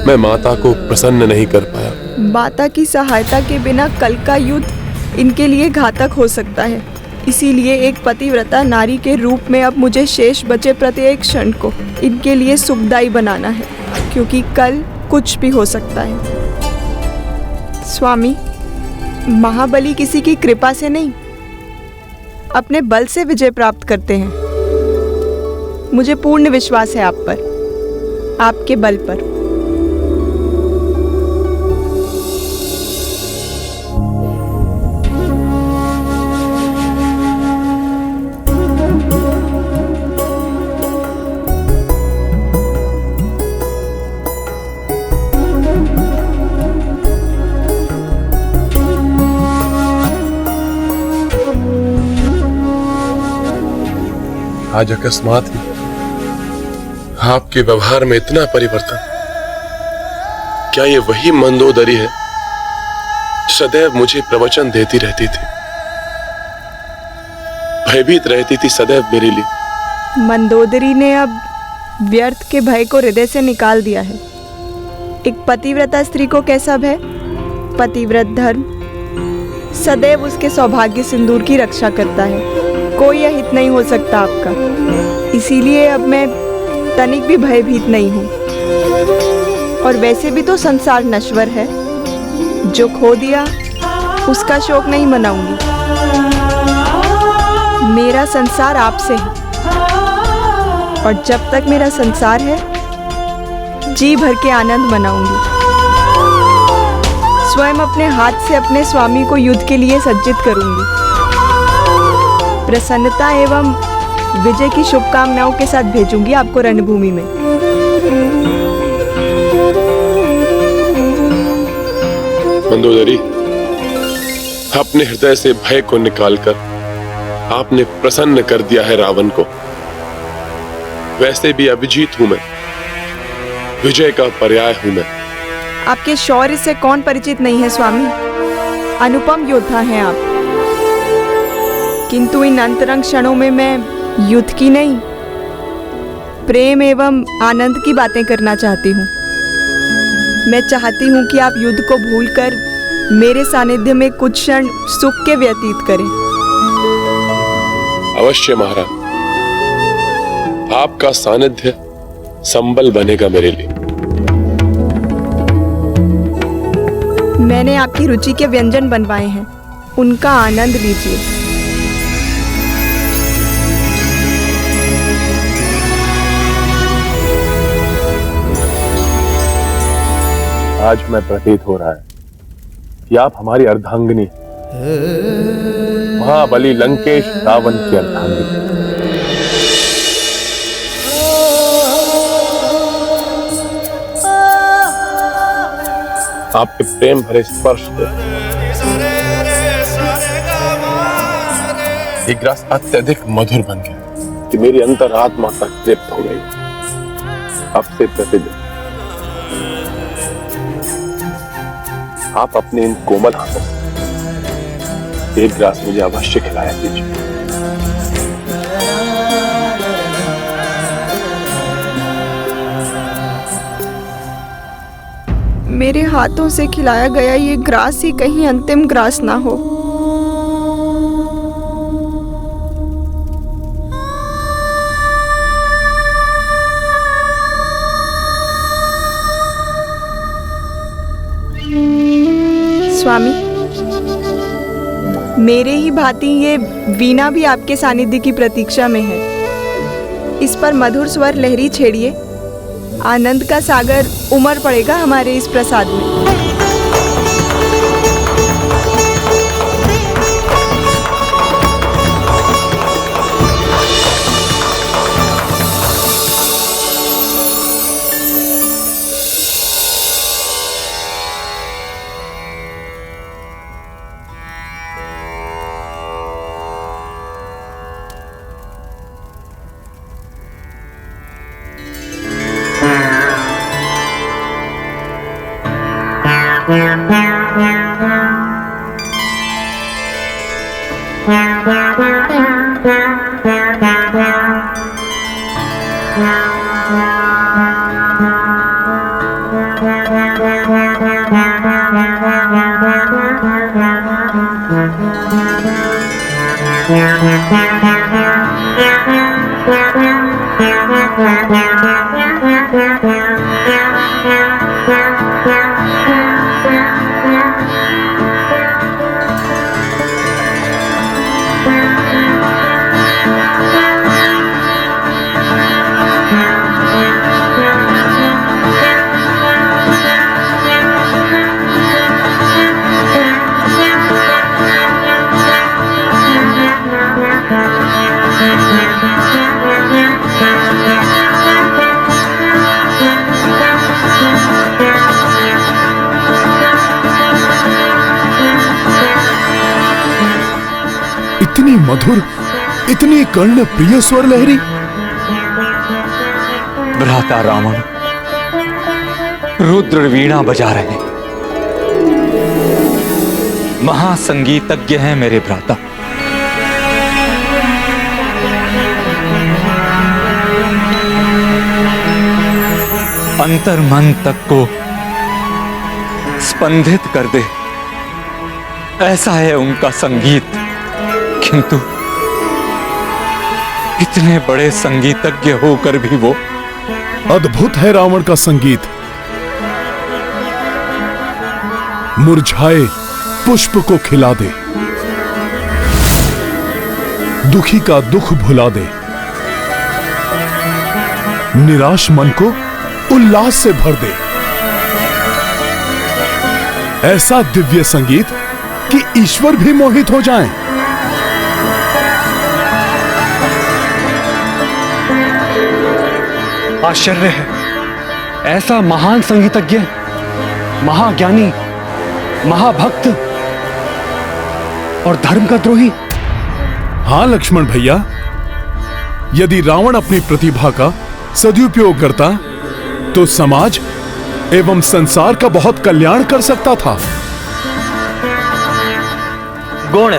मैं माता को प्रसन्न नहीं कर पाया। माता की सहायता के बिना कल का युद्ध इनके लिए घातक हो सकता है। इसीलिए एक पतिव्रता नारी के रूप में अब मुझे शेष बचे प्रत्येक क्षण को इनके लिए सुखदायी बनाना है, क्योंकि कल कुछ भी हो सकता है। स्वामी, महाबली किसी की कृपा से नहीं, अपने बल से विजय प्राप्त करते हैं। मुझे पूर्ण विश्वास है आप पर, आपके बल पर। आज अकस्मात ही आपके व्यवहार में इतना परिवर्तन। क्या ये वही मंदोदरी है सदैव मुझे प्रवचन देती रहती थी, भयभीत रहती थी सदैव मेरे लिए? मंदोदरी ने अब व्यर्थ के भय को हृदय से निकाल दिया है। एक पतिव्रता स्त्री को कैसा भय? पतिव्रत धर्म सदैव उसके सौभाग्य सिंदूर की रक्षा करता है। कोई अहित नहीं हो सकता आपका। इसीलिए अब मैं तनिक भी भयभीत नहीं हूँ। और वैसे भी तो संसार नश्वर है, जो खो दिया उसका शोक नहीं मनाऊंगी। मेरा संसार आपसे है, और जब तक मेरा संसार है जी भर के आनंद मनाऊंगी। स्वयं अपने हाथ से अपने स्वामी को युद्ध के लिए सज्जित करूंगी। प्रसन्नता एवं विजय की शुभकामनाओं के साथ भेजूंगी आपको रणभूमि में। मंदोदरी, अपने हृदय से भय को निकालकर आपने प्रसन्न कर दिया है रावण को। वैसे भी अभिजीत हूं मैं, विजय का पर्याय हूं मैं। आपके शौर्य से कौन परिचित नहीं है स्वामी? अनुपम योद्धा हैं आप। किंतु इन अंतरंग क्षणों में मैं युद्ध की नहीं, प्रेम एवं आनंद की बातें करना चाहती हूँ। मैं चाहती हूँ कि आप युद्ध को भूलकर मेरे सानिध्य में कुछ क्षण सुख के व्यतीत करें। अवश्य महाराज, आपका सानिध्य संबल बनेगा मेरे लिए। मैंने आपकी रुचि के व्यंजन बनवाए हैं, उनका आनंद लीजिए। आज मैं प्रतीत हो रहा है कि आप हमारी अर्धांगिनी, महाबली लंकेश रावण की अर्धांगिनी। आपके प्रेम भरे स्पर्श से ये ग्रास अत्यधिक मधुर बन गया कि मेरी अंतरात्मा तक तृप्त हो गई। अब से प्रतिदिन आप अपने इन कोमल हाथों से एक ग्रास मुझे अवश्य खिलाया कीजिए। मेरे हाथों से खिलाया गया ये ग्रास ही कहीं अंतिम ग्रास ना हो। स्वामी, मेरे ही भांति ये वीणा भी आपके सानिध्य की प्रतीक्षा में है। इस पर मधुर स्वर लहरी छेड़िए, आनंद का सागर उमड़ पड़ेगा हमारे इस प्रसाद में। इतनी मधुर, इतनी कर्ण प्रिय स्वर लहरी। भ्राता रावण रुद्र वीणा बजा रहे हैं। महासंगीतज्ञ हैं मेरे भ्राता। अंतर मन तक को स्पंदित कर दे, ऐसा है उनका संगीत। किंतु इतने बड़े संगीतज्ञ होकर भी वो अद्भुत है रावण का संगीत। मुरझाए पुष्प को खिला दे, दुखी का दुख भुला दे, निराश मन को उल्लास से भर दे। ऐसा दिव्य संगीत कि ईश्वर भी मोहित हो जाएं। आश्चर्य है, ऐसा महान संगीतज्ञ, महाज्ञानी, महाभक्त और धर्म का द्रोही। हां लक्ष्मण भैया, यदि रावण अपनी प्रतिभा का सदुपयोग करता तो समाज एवं संसार का बहुत कल्याण कर सकता था। गुण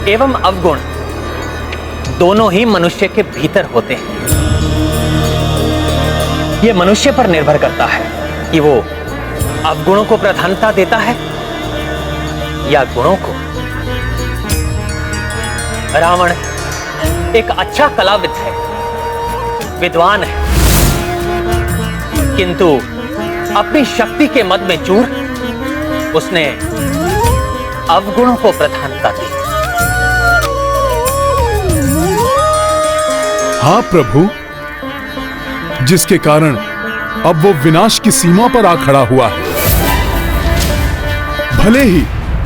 एवं अवगुण दोनों ही मनुष्य के भीतर होते हैं। यह मनुष्य पर निर्भर करता है कि वो अवगुणों को प्रधानता देता है या गुणों को। रावण एक अच्छा कलाविद है, विद्वान है, किंतु अपनी शक्ति के मद में चूर उसने अवगुणों को प्रधानता दी। हां प्रभु, जिसके कारण अब वो विनाश की सीमा पर आ खड़ा हुआ है। भले ही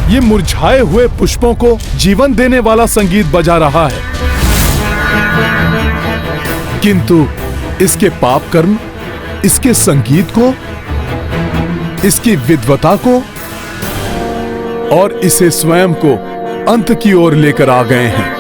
ये मुरझाए हुए पुष्पों को जीवन देने वाला संगीत बजा रहा है, किंतु इसके पाप कर्म, इसके संगीत को, इसकी विद्वता को और इसे स्वयं को अंत की ओर लेकर आ गए हैं।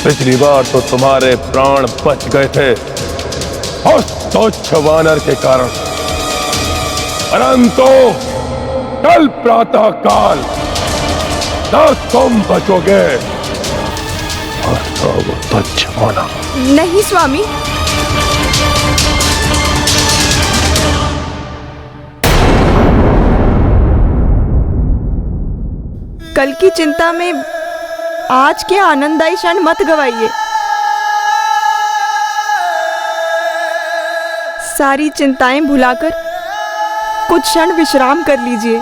पिछली बार तो तुम्हारे प्राण बच गए थे उस तुच्छ वानर के कारण, परंतु कल प्रातः काल न तुम बचोगे और तो वो तुच्छ वानर। नहीं स्वामी, कल की चिंता में आज के आनंददायी क्षण मत गवाइए। सारी चिंताएं भुलाकर कुछ क्षण विश्राम कर लीजिए।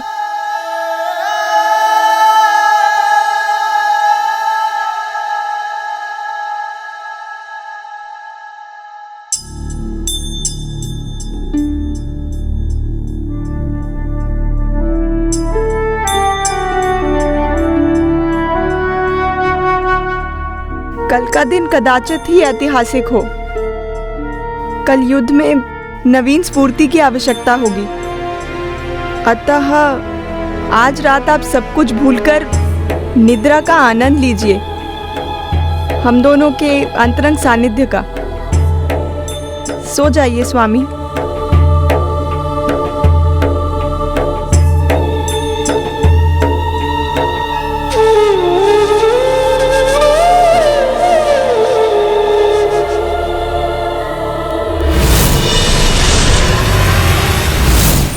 कल का दिन कदाचित ही ऐतिहासिक हो। कल युद्ध में नवीन स्फूर्ति की आवश्यकता होगी। अतः आज रात आप सब कुछ भूलकर निद्रा का आनंद लीजिए, हम दोनों के अंतरंग सानिध्य का। सो जाइए स्वामी।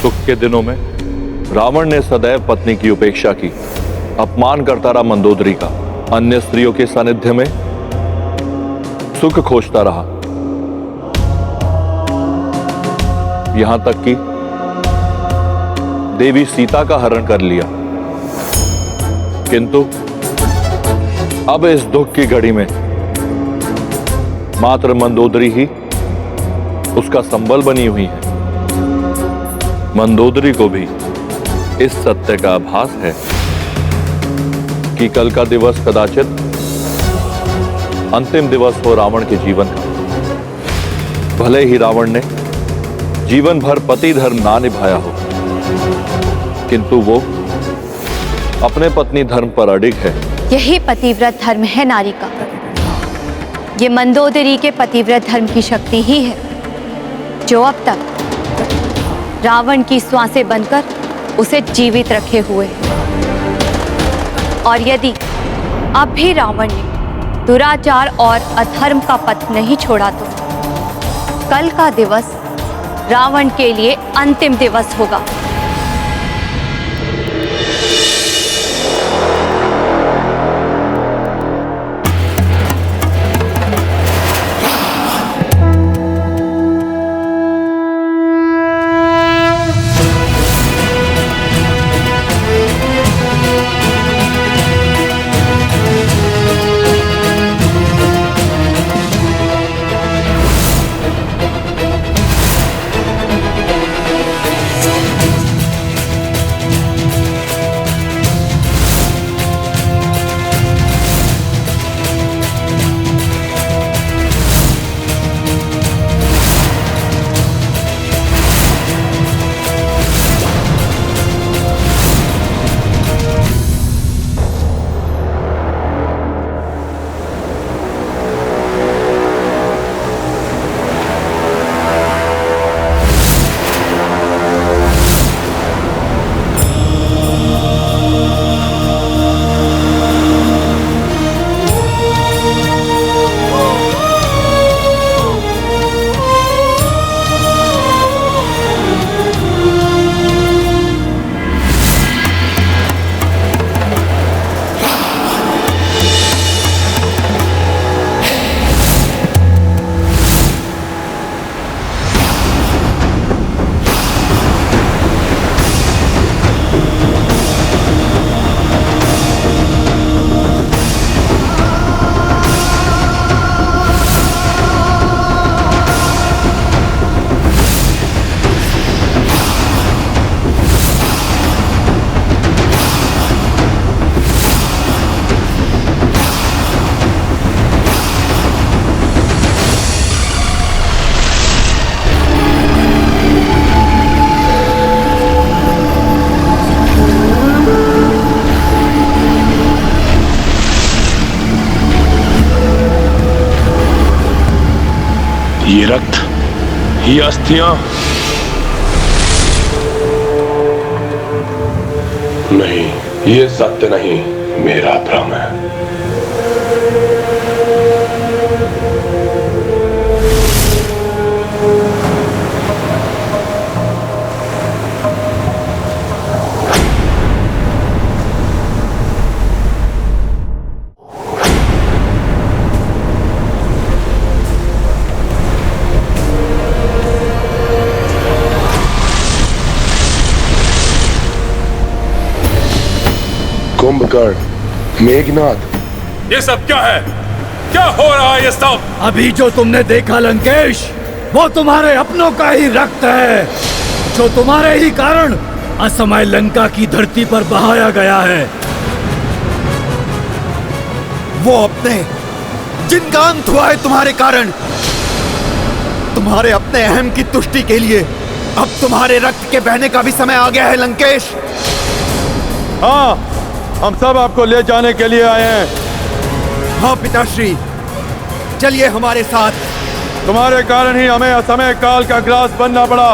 सुख के दिनों में रावण ने सदैव पत्नी की उपेक्षा की, अपमान करता रहा मंदोदरी का, अन्य स्त्रियों के सानिध्य में सुख खोजता रहा, यहां तक कि देवी सीता का हरण कर लिया। किंतु अब इस दुख की घड़ी में मात्र मंदोदरी ही उसका संबल बनी हुई है। मंदोदरी को भी इस सत्य का आभास है कि कल का दिवस कदाचित अंतिम दिवस हो रावण के जीवन का। भले ही रावण ने जीवन भर पति धर्म ना निभाया हो, किंतु वो अपने पत्नी धर्म पर अडिग है। यही पतिव्रत धर्म है नारी का। ये मंदोदरी के पतिव्रत धर्म की शक्ति ही है जो अब तक रावण की श्वासें बनकर उसे जीवित रखे हुए। और यदि अब भी रावण ने दुराचार और अधर्म का पथ नहीं छोड़ा तो कल का दिवस रावण के लिए अंतिम दिवस होगा। ये रक्त, ये अस्थियां नहीं, ये सत्य नहीं, मेरा भ्रम है। कुंभकर्ण, मेघनाथ, ये सब क्या है? क्या हो रहा है ये सब? अभी जो तुमने देखा लंकेश, वो तुम्हारे अपनों का ही रक्त है, जो तुम्हारे ही कारण असमय लंका की धरती पर बहाया गया है। वो अपने जिनका अंत हुआ है तुम्हारे कारण, तुम्हारे अपने अहम की तुष्टि के लिए अब तुम्हारे रक्त के बहने का भी समय आ गया है लंकेश। हाँ, हम सब आपको ले जाने के लिए आए हैं। हाँ पिताश्री, चलिए हमारे साथ। तुम्हारे कारण ही हमें असमय काल का ग्रास बनना पड़ा।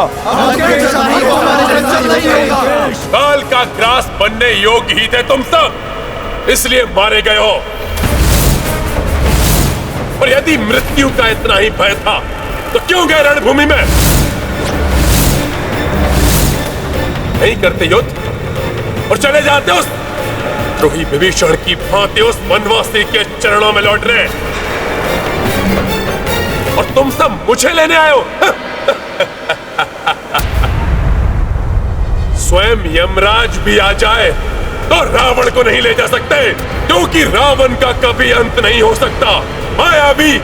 काल का ग्रास बनने योग्य ही थे तुम सब, इसलिए मारे गए हो। और यदि मृत्यु का इतना ही भय था तो क्यों गए रणभूमि में? नहीं करते युद्ध और चले जाते उस द्रोही विभीषण की भांति उस वनवासी के चरणों में लौट रहे, और तुम सब मुझे लेने आए हो। स्वयं यमराज भी आ जाए तो रावण को नहीं ले जा सकते, क्योंकि रावण का कभी अंत नहीं हो सकता। मायावी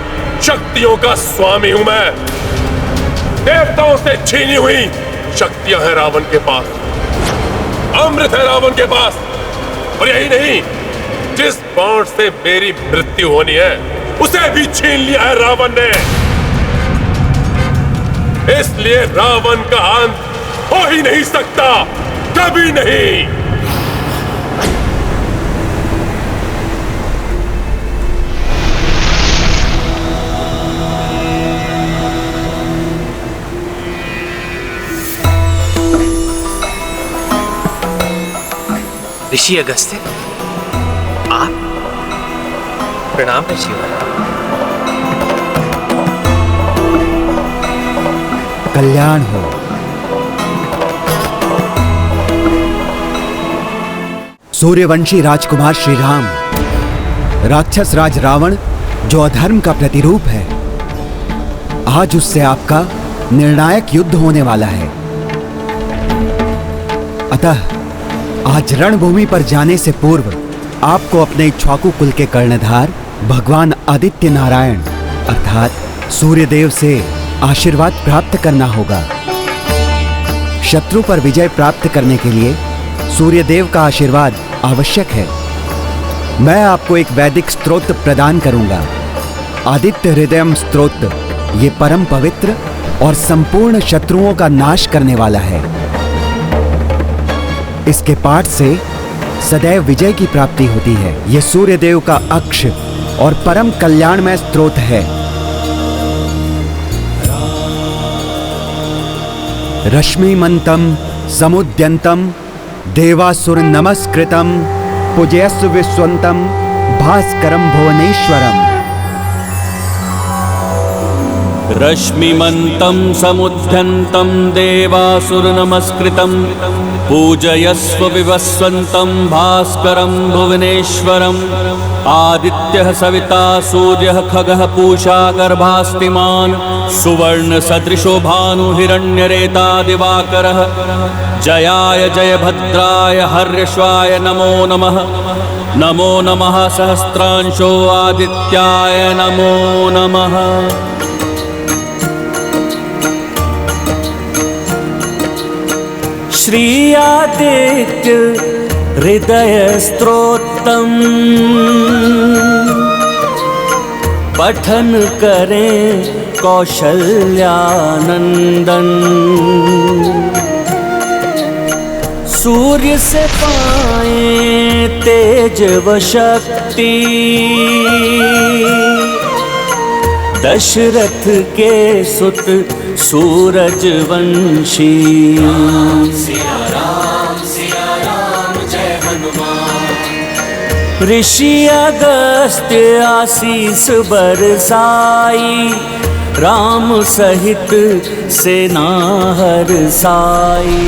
शक्तियों का स्वामी हूं मैं। देवताओं से छीनी हुई शक्तियां हैं रावण के पास, अमृत है रावण के पास। और यही नहीं, जिस बाण से मेरी मृत्यु होनी है उसे भी छीन लिया है रावण ने। इसलिए रावण का अंत हो ही नहीं सकता, कभी नहीं। ऋषि अगस्त्य, आप? प्रणाम ऋषिवर। कल्याण हो। सूर्यवंशी राजकुमार श्री राम, राक्षस राज रावण जो अधर्म का प्रतिरूप है, आज उससे आपका निर्णायक युद्ध होने वाला है। अतः आज रणभूमि पर जाने से पूर्व आपको अपने इक्ष्वाकु कुल के कर्णधार भगवान आदित्य नारायण अर्थात सूर्यदेव से आशीर्वाद प्राप्त करना होगा। शत्रु पर विजय प्राप्त करने के लिए सूर्यदेव का आशीर्वाद आवश्यक है। मैं आपको एक वैदिक स्तोत्र प्रदान करूंगा, आदित्य हृदयम स्तोत्र। ये परम पवित्र और संपूर्ण शत्रुओं का नाश करने वाला है। इसके पाठ से सदैव विजय की प्राप्ति होती है। यह सूर्यदेव का अक्ष और परम कल्याणमय स्तोत्र है। रश्मिमंतम समुद्यंतम देवासुर नमस्कृतम पूजयस्व विश्वंतम भास्करम भुवनेश्वरम। रश्मिमन्तं समुद्यन्तं देवासुर नमस्कृतं पूजयस्व विवस्वन्तं भास्करं भुवनेश्वरम्। आदित्यः सविता सूर्यः खगः पूषा गर्भास्तिमान् सुवर्ण सदृशो भानु हिरण्यरेता दिवाकरः। जयाय जयभद्राय हर्यश्वाय नमो नमः। नमो नमः सहस्रांशो आदित्याय नमो नमः। श्री आदित्य हृदय स्तोत्रम् पठन करें कौशल्यानंदन। सूर्य से पाए तेज व शक्ति दशरथ के सुत सूरज वंशी। ऋषि अगस्त्य आशीष बरसाई राम सहित सेना हरसाई।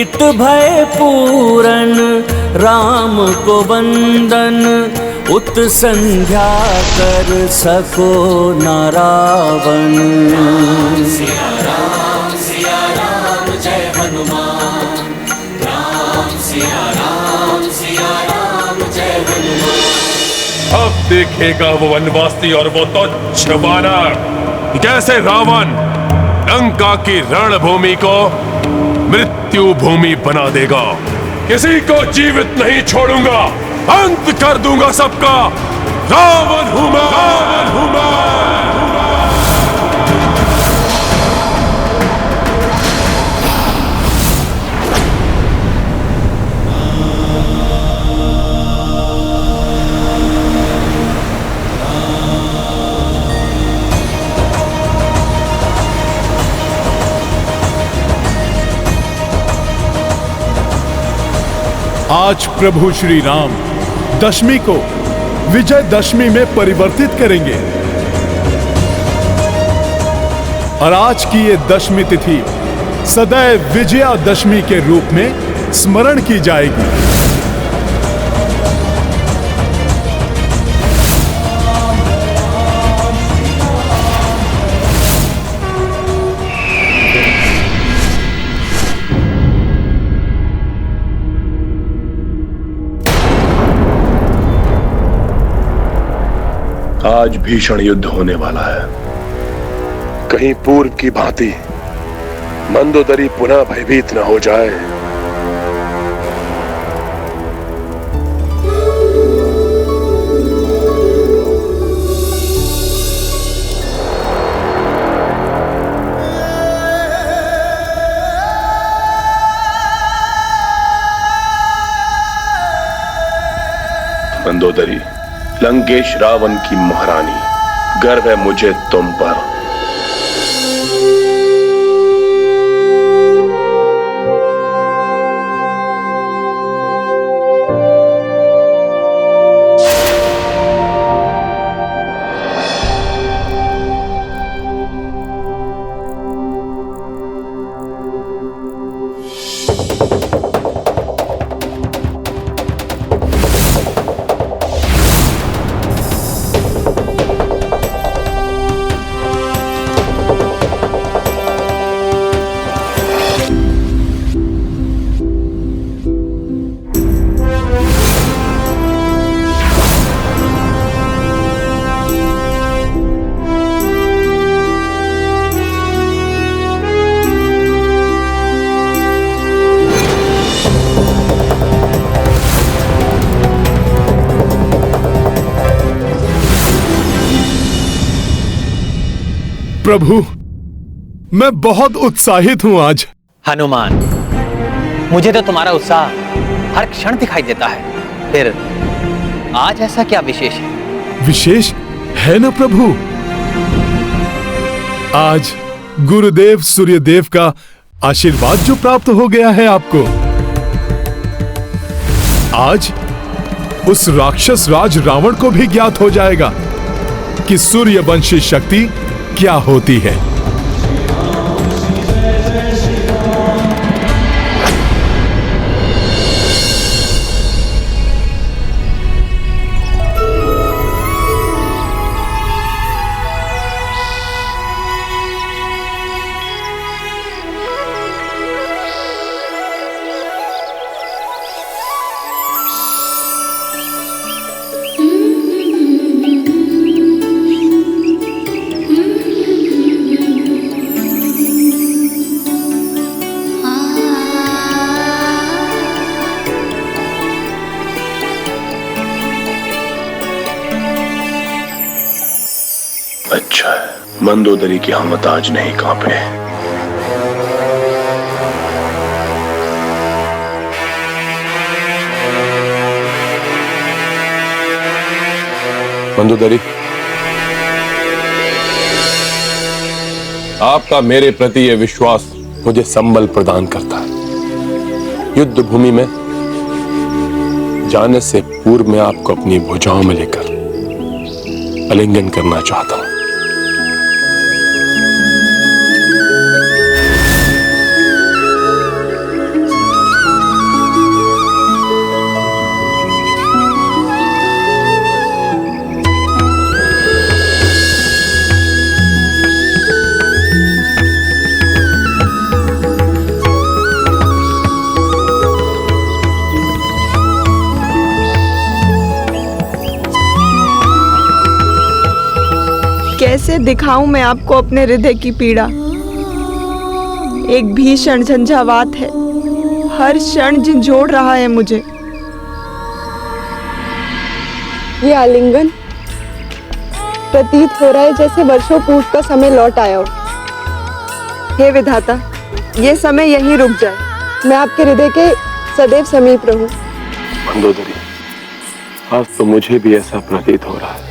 इत भय पूरन राम को वंदन उत संध्या कर सको न रावण। सिया राम जय हनुमान। राम सिया राम जय हनुमान। अब देखेगा वो वनवासी और वो तो वानर कैसे रावण लंका की रणभूमि को मृत्यु भूमि बना देगा। किसी को जीवित नहीं छोड़ूंगा, अंत कर दूंगा सबका। रावण हूं मैं, रावण हूं मैं। आज प्रभु श्री राम दशमी को विजयदशमी में परिवर्तित करेंगे और आज की ये दशमी तिथि सदैव विजयादशमी के रूप में स्मरण की जाएगी। आज भीषण युद्ध होने वाला है। कहीं पूर्व की भांति मंदोदरी पुनः भयभीत न हो जाए। मंदोदरी, लंकेश रावण की महारानी, गर्व है मुझे तुम पर। प्रभु, मैं बहुत उत्साहित हूं आज। हनुमान, मुझे तो तुम्हारा उत्साह हर क्षण दिखाई देता है, फिर आज ऐसा क्या विशेष है? विशेष है ना प्रभु? आज गुरुदेव सूर्यदेव का आशीर्वाद जो प्राप्त हो गया है आपको। आज उस राक्षस राज रावण को भी ज्ञात हो जाएगा कि सूर्यवंशी शक्ति क्या होती है। अच्छा है, मंदोदरी की हिम्मत आज नहीं कांपे। मंदोदरी, आपका मेरे प्रति यह विश्वास मुझे संबल प्रदान करता है। युद्ध भूमि में जाने से पूर्व मैं आपको अपनी भुजाओं में लेकर आलिंगन करना चाहता हूं। कैसे दिखाऊं मैं आपको अपने हृदय की पीड़ा। एक भीषण झंझावात है, हर क्षण झंझोड़ रहा है मुझे। ये आलिंगन प्रतीत हो रहा है जैसे वर्षों पूर्व का समय लौट आया हो। हे विधाता, ये समय यहीं रुक जाए, मैं आपके हृदय के सदैव समीप रहूं। मंदोदरी, आज तो मुझे भी ऐसा प्रतीत हो रहा है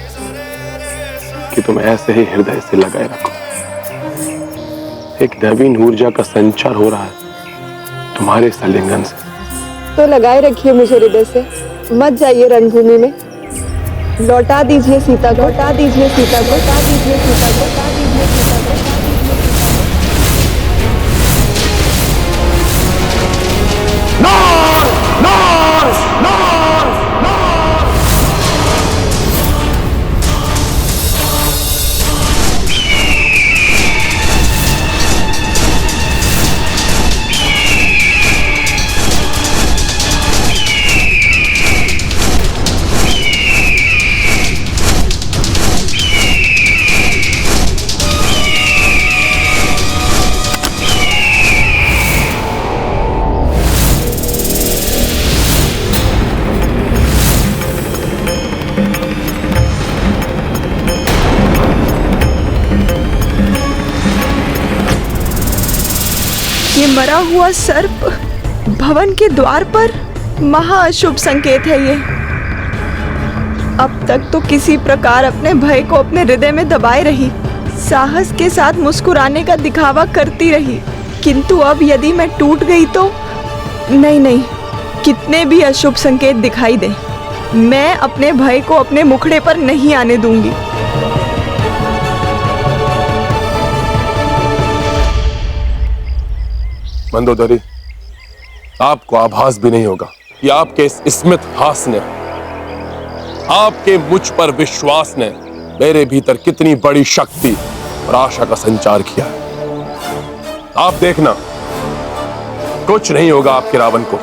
कि तुम ऐसे ही हृदय से लगाए रखो। एक नवीन ऊर्जा का संचार हो रहा है तुम्हारे इस आलिंगन से। तो लगाए रखिए मुझे हृदय से, मत जाइए रणभूमि में। लौटा दीजिए सीता को, लौटा दीजिए सीता को, लौटा दीजिए सीता को, लौटा दीजिए सीता को। ये मरा हुआ सर्प भवन के द्वार पर महाअशुभ संकेत है ये। अब तक तो किसी प्रकार अपने भय को अपने हृदय में दबाए रही, साहस के साथ मुस्कुराने का दिखावा करती रही, किंतु अब यदि मैं टूट गई तो नहीं, कितने भी अशुभ संकेत दिखाई दे, मैं अपने भय को अपने मुखड़े पर नहीं आने दूंगी। मंदोदरी, आपको आभास भी नहीं होगा कि आपके इस स्मित हास ने, आपके मुझ पर विश्वास ने मेरे भीतर कितनी बड़ी शक्ति और आशा का संचार किया है। आप देखना, कुछ नहीं होगा आपके रावण को।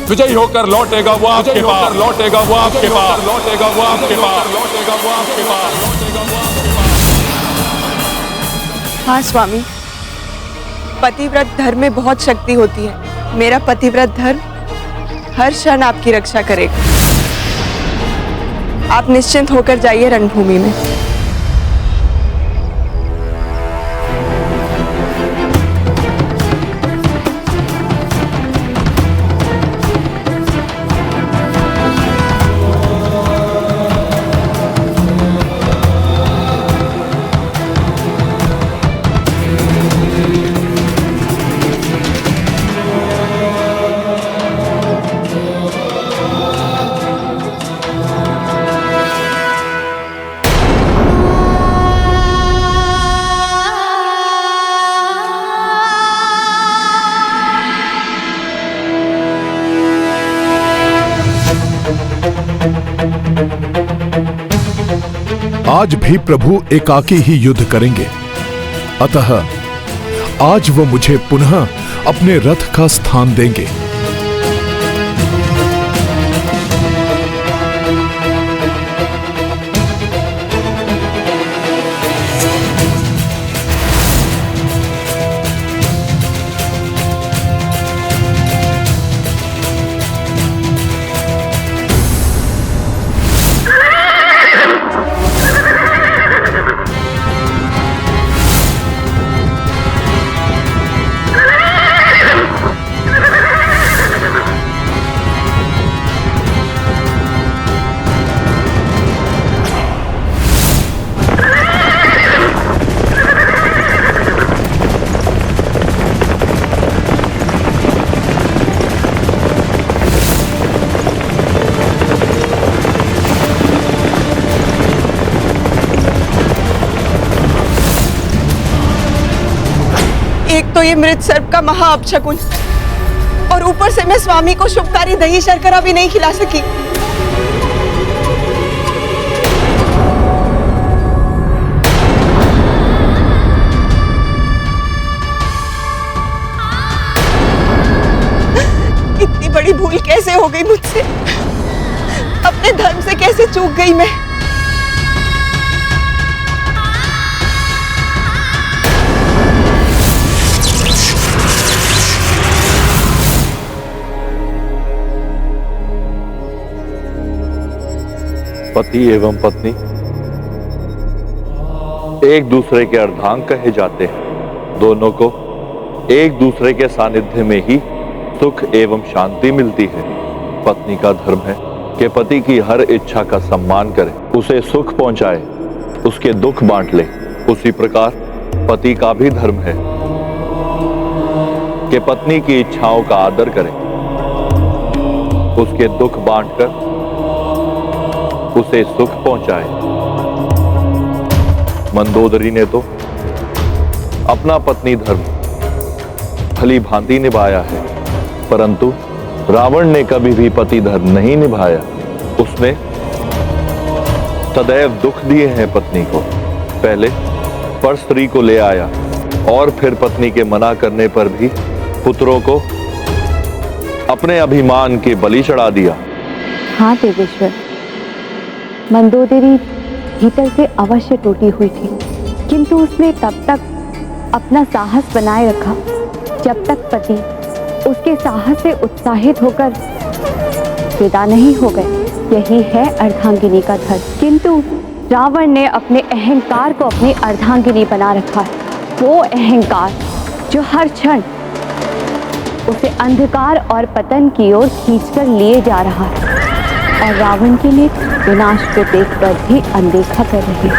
विजयी होकर लौटेगा वो आपके पास, लौटेगा वो आपके पास, लौटेगा वो आपके पास, लौटेगा वो आपके पास, लौटेगा वो आपके पास। हाँ स्वामी, पतिव्रत धर्म में बहुत शक्ति होती है। मेरा पतिव्रत धर्म हर क्षण आपकी रक्षा करेगा। आप निश्चिंत होकर जाइए रणभूमि में। आज भी प्रभु एकाकी ही युद्ध करेंगे, अतः आज वो मुझे पुनः अपने रथ का स्थान देंगे। एक तो ये मृत सर्प का महा अपशकुन, और ऊपर से मैं स्वामी को शुभकारी दही शर्करा भी नहीं खिला सकी। इतनी बड़ी भूल कैसे हो गई मुझसे? अपने धर्म से कैसे चूक गई मैं? पति एवं पत्नी एक दूसरे के अर्धांग कहे जाते हैं। दोनों को एक दूसरे के सानिध्य में ही सुख एवं शांति मिलती है। पत्नी का धर्म है कि पति की हर इच्छा का सम्मान करे, उसे सुख पहुंचाए, उसके दुख बांट ले। उसी प्रकार पति का भी धर्म है कि पत्नी की इच्छाओं का आदर करे, उसके दुख बांटकर उसे सुख पहुंचाए। मंदोदरी ने तो अपना पत्नी धर्म भली भांति निभाया है, परंतु रावण ने कभी भी पति धर्म नहीं निभाया। उसने सदैव दुख दिए हैं पत्नी को। पहले पर स्त्री को ले आया और फिर पत्नी के मना करने पर भी पुत्रों को अपने अभिमान के बलि चढ़ा दिया। हाँ देवेश्वर, मंदोदरी भीतर से अवश्य टूटी हुई थी, किंतु उसने तब तक अपना साहस बनाए रखा जब तक पति उसके साहस से उत्साहित होकर विदा नहीं हो गए। यही है अर्धांगिनी का धर्म। किंतु रावण ने अपने अहंकार को अपनी अर्धांगिनी बना रखा है, वो अहंकार जो हर क्षण उसे अंधकार और पतन की ओर खींचकर लिए जा रहा है और रावण के लिए विनाश को देखकर भी अनदेखा कर रही है।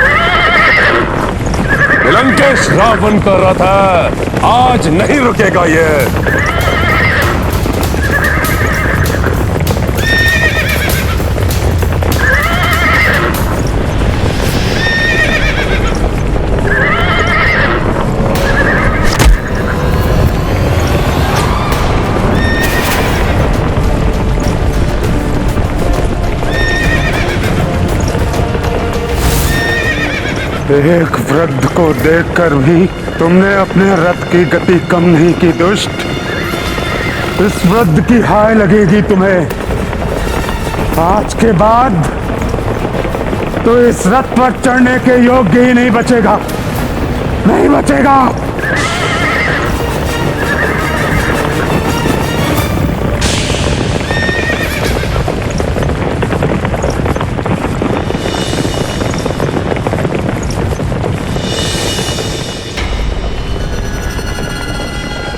लंकेश रावण का रथ है, आज नहीं रुकेगा ये। एक वृद्ध को देखकर भी तुमने अपने रथ की गति कम नहीं की दुष्ट। इस वृद्ध की हाय लगेगी तुम्हें। आज के बाद तो इस रथ पर चढ़ने के योग्य ही नहीं बचेगा, नहीं बचेगा।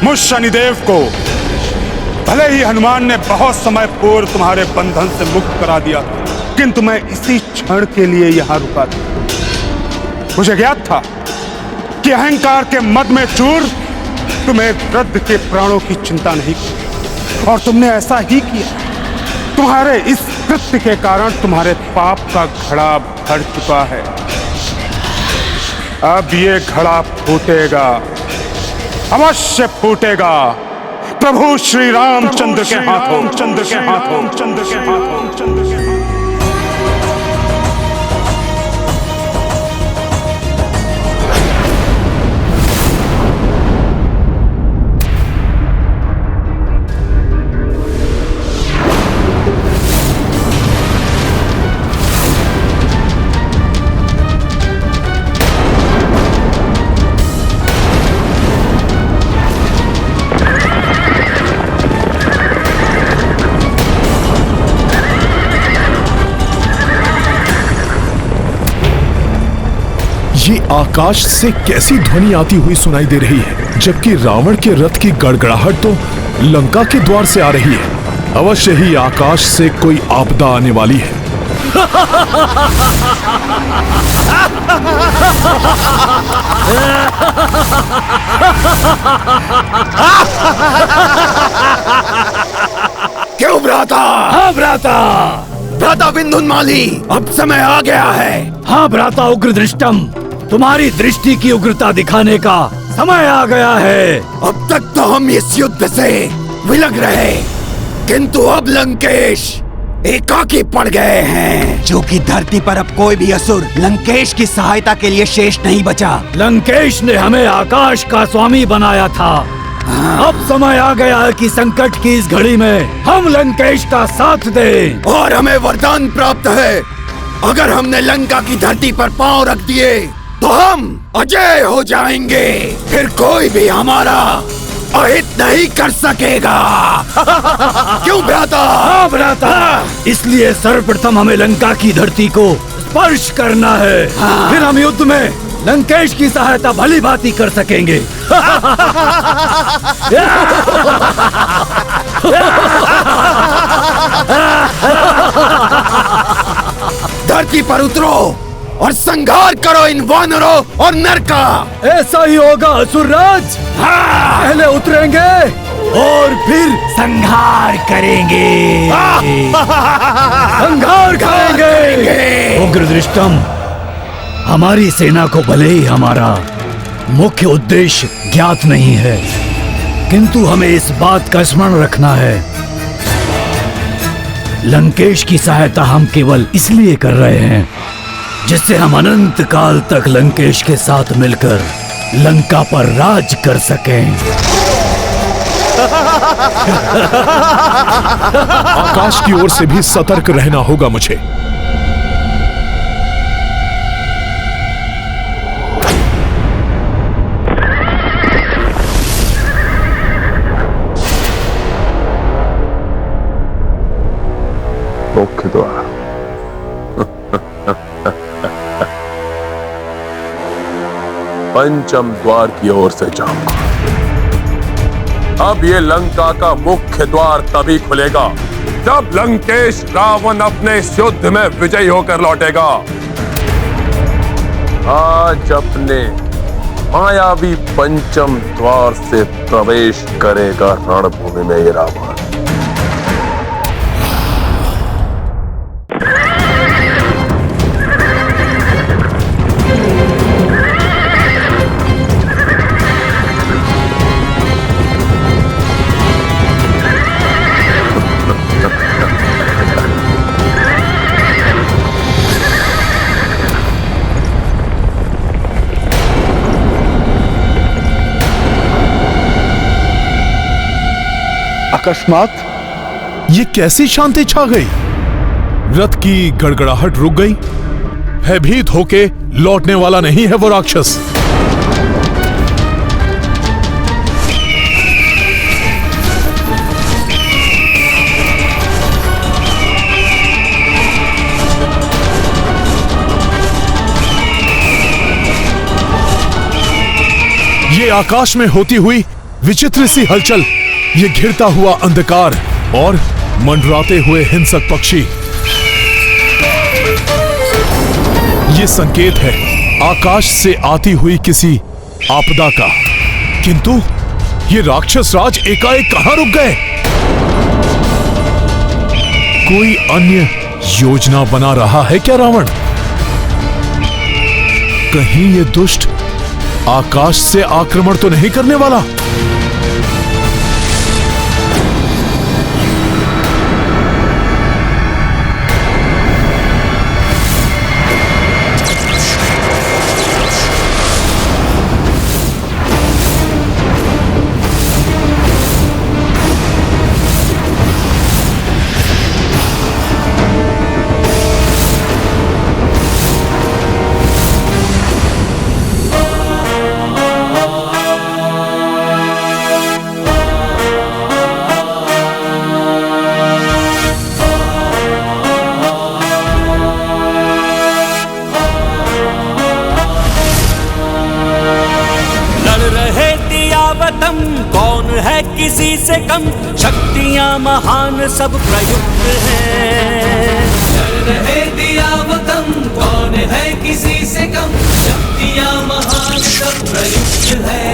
मुझ शनिदेव को भले ही हनुमान ने बहुत समय पूर्व तुम्हारे बंधन से मुक्त करा दिया, किंतु मैं इसी क्षण के लिए यहां रुका था। मुझे ज्ञात था कि अहंकार के मद में चूर तुम्हें वृद्ध के प्राणों की चिंता नहीं की, और तुमने ऐसा ही किया। तुम्हारे इस कृत्य के कारण तुम्हारे पाप का घड़ा भर चुका है। अब ये घड़ा फूटेगा, अवश्य फूटेगा। प्रभु श्री रामचंद्र के हाथों, चंद्र के हाथों, चंद्र के हाथों, चंद्र के हाथों। ये आकाश से कैसी ध्वनि आती हुई सुनाई दे रही है, जबकि रावण के रथ की गड़गड़ाहट तो लंका के द्वार से आ रही है। अवश्य ही आकाश से कोई आपदा आने वाली है। क्यों भ्राता? हाँ भ्राता, भ्राता विंध्यामाली, अब समय आ गया है। हाँ भ्राता उग्र दृष्टम, तुम्हारी दृष्टि की उग्रता दिखाने का समय आ गया है। अब तक तो हम इस युद्ध से विलग रहे, किंतु अब लंकेश एकाकी पड़ गए हैं। जो कि धरती पर अब कोई भी असुर लंकेश की सहायता के लिए शेष नहीं बचा। लंकेश ने हमें आकाश का स्वामी बनाया था। अब समय आ गया है कि संकट की इस घड़ी में हम लंकेश का साथ दें। और हमें वरदान प्राप्त है, अगर हमने लंका की धरती पर पांव रख दिए तो हम अजय हो जाएंगे, फिर कोई भी हमारा अहित नहीं कर सकेगा। क्यों भ्राता? हाँ भ्राता, इसलिए सर्वप्रथम हमें लंका की धरती को स्पर्श करना है। फिर हम युद्ध में लंकेश की सहायता भली भांति कर सकेंगे। धरती पर उतरो और संहार करो इन वानरों और नर का। ऐसा ही होगा असुरराज। पहले उतरेंगे और फिर संहार करेंगे। संहार करेंगे। उग्रदृष्टम, हमारी सेना को भले ही हमारा मुख्य उद्देश्य ज्ञात नहीं है, किंतु हमें इस बात का स्मरण रखना है, लंकेश की सहायता हम केवल इसलिए कर रहे हैं जिससे हम अनंत काल तक लंकेश के साथ मिलकर लंका पर राज कर सकें। आकाश की ओर से भी सतर्क रहना होगा मुझे। मुख्य द्वार। पंचम द्वार की ओर से जाऊंगा। अब ये लंका का मुख्य द्वार तभी खुलेगा जब लंकेश रावण अपने इस युद्ध में विजयी होकर लौटेगा। आज अपने मायावी पंचम द्वार से प्रवेश करेगा रणभूमि में ये रावण। अकस्मात ये कैसी शांति छा गई? रथ की गड़गड़ाहट रुक गई। भयभीत होके लौटने वाला नहीं है वो राक्षस। ये आकाश में होती हुई विचित्र सी हलचल, ये घिरता हुआ अंधकार और मंडराते हुए हिंसक पक्षी, ये संकेत है आकाश से आती हुई किसी आपदा का। किंतु ये राक्षस राज एकाएक कहां रुक गए? कोई अन्य योजना बना रहा है क्या रावण? कहीं ये दुष्ट आकाश से आक्रमण तो नहीं करने वाला? कौन है किसी से कम, शक्तियां महान सब प्रयुक्त हैं। रहे दिया वतन, कौन है किसी से कम, शक्तियां महान सब प्रयुक्त है।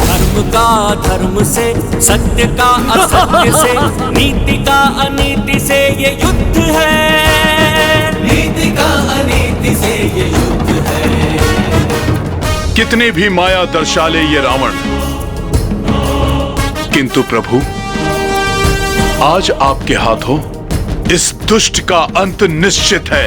धर्म का धर्म से, सत्य का असत्य से, नीति का अनीति से ये युद्ध है। नीति का अनीति से ये युद्ध है। कितने भी माया दर्शा ले ये रावण, किंतु प्रभु आज आपके हाथों इस दुष्ट का अंत निश्चित है।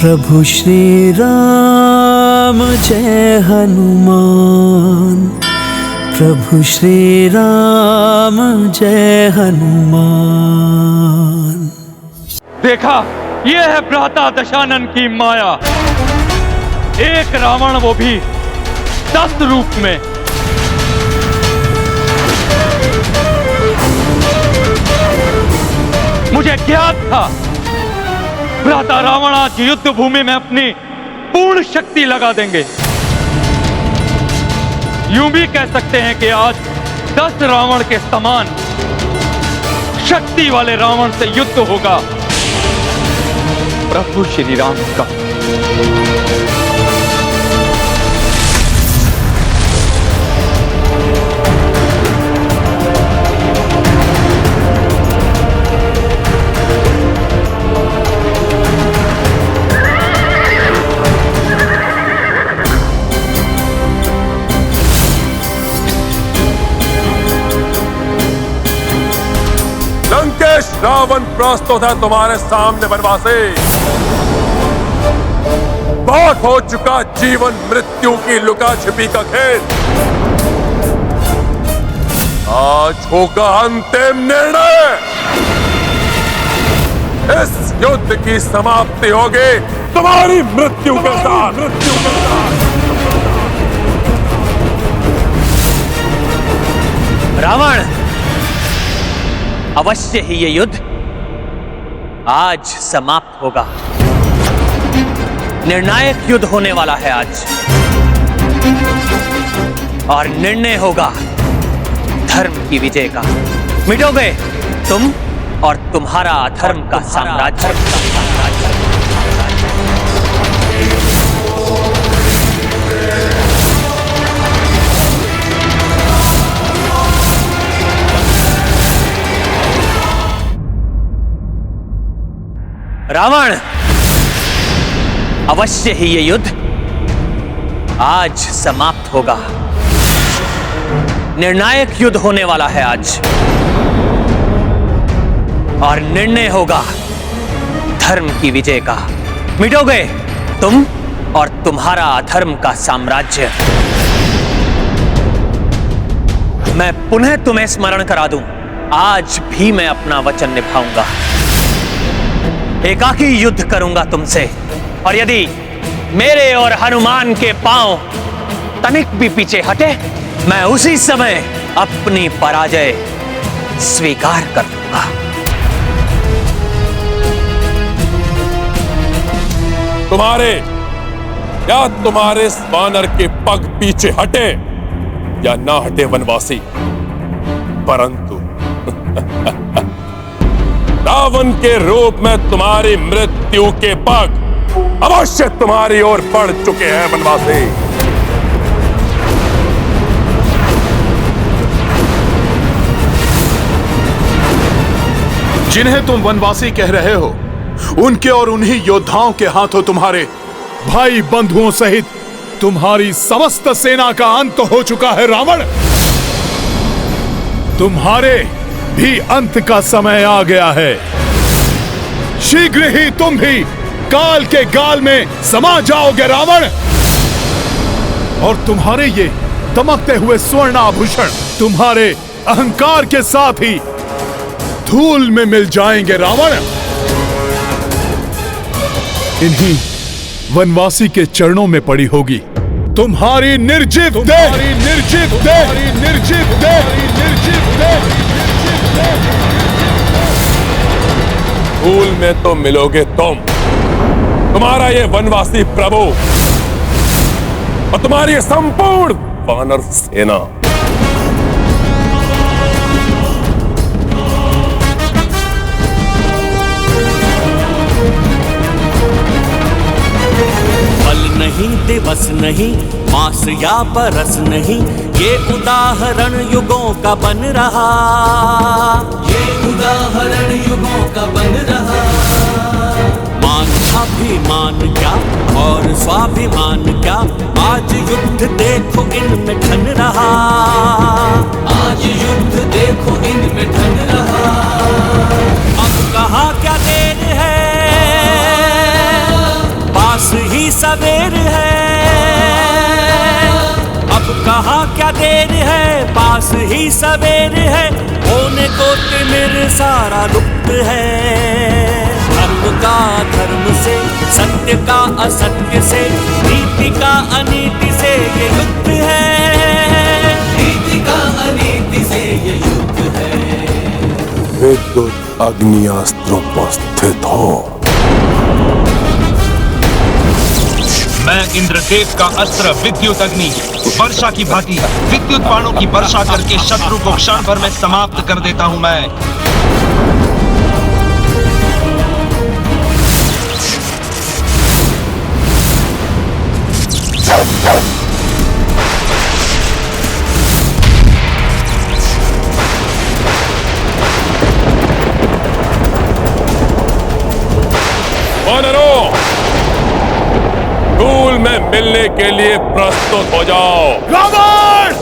प्रभु श्री राम जय हनुमान, प्रभु श्री राम जय हनुमान। देखा, ये है भ्राता दशानन की माया। एक रावण, वो भी 10 रूप में। मुझे ज्ञात था भ्राता रावण आज युद्ध भूमि में अपनी पूर्ण शक्ति लगा देंगे। यूं भी कह सकते हैं कि आज 10 रावण के समान शक्ति वाले रावण से युद्ध होगा प्रभु श्री राम का। लंकेश, रावण प्रस्तुत है तुम्हारे सामने वनवासी। बहुत हो चुका जीवन मृत्यु की लुका छिपी का खेल। आज होगा अंतिम निर्णय। इस युद्ध की समाप्ति होगी तुम्हारी मृत्यु के साथ। रावण, अवश्य ही ये युद्ध आज समाप्त होगा। निर्णायक युद्ध होने वाला है आज, और निर्णय होगा धर्म की विजय का। मिटोगे तुम और तुम्हारा अधर्म का साम्राज्य। रावण, अवश्य ही ये युद्ध आज समाप्त होगा। निर्णायक युद्ध होने वाला है आज, और निर्णय होगा धर्म की विजय का। मिटोगे तुम और तुम्हारा अधर्म का साम्राज्य। मैं पुनः तुम्हें स्मरण करा दूं, आज भी मैं अपना वचन निभाऊंगा। एकाकी युद्ध करूंगा तुमसे, और यदि मेरे और हनुमान के पांव तनिक भी पीछे हटे, मैं उसी समय अपनी पराजय स्वीकार कर लूंगा। तुम्हारे या तुम्हारे वानर के पग पीछे हटे या ना हटे वनवासी, परंतु रावण के रूप में तुम्हारी मृत्यु के पग अवश्य तुम्हारी ओर बढ़ चुके हैं वनवासी। जिन्हें तुम वनवासी कह रहे हो, उनके और उन्हीं योद्धाओं के हाथों तुम्हारे भाई बंधुओं सहित तुम्हारी समस्त सेना का अंत हो चुका है रावण। तुम्हारे भी अंत का समय आ गया है। शीघ्र ही तुम भी काल के गाल में समा जाओगे रावण, और तुम्हारे ये दमकते हुए स्वर्ण आभूषण तुम्हारे अहंकार के साथ ही धूल में मिल जाएंगे रावण। इन्हीं वनवासी के चरणों में पड़ी होगी तुम्हारी निर्जीव देह, निर्जीव देह, निर्जीव देह, निर्जीव देह। धूल में तो मिलोगे तुम, तुम्हारा ये वनवासी प्रभु और तुम्हारी संपूर्ण वानर सेना। नहीं दिवस नहीं, मास या बरस नहीं, ये उदाहरण युगों का बन रहा। ये उदाहरण युगों का बन रहा। मान अभिमान क्या और स्वाभिमान क्या, आज युद्ध देखो इनमें ठन रहा। आज युद्ध देखो इनमें ठन रहा। अब कहाँ क्या देर है, पास ही सवेर है, होने को तिमिर सारा लुप्त है। धर्म का धर्म से, सत्य का असत्य से, नीति का अनीति से ये युद्ध है। नीति का अनीति से ये युद्ध है। विद्युत अग्नियास्त्रोपस्थित हो। मैं इंद्रदेव का अस्त्र विद्युत अग्नि वर्षा की भांति विद्युत बाणों की वर्षा करके शत्रु को क्षण भर में समाप्त कर देता हूं। मैं धूल में मिलने के लिए प्रस्तुत हो जाओ। रावण!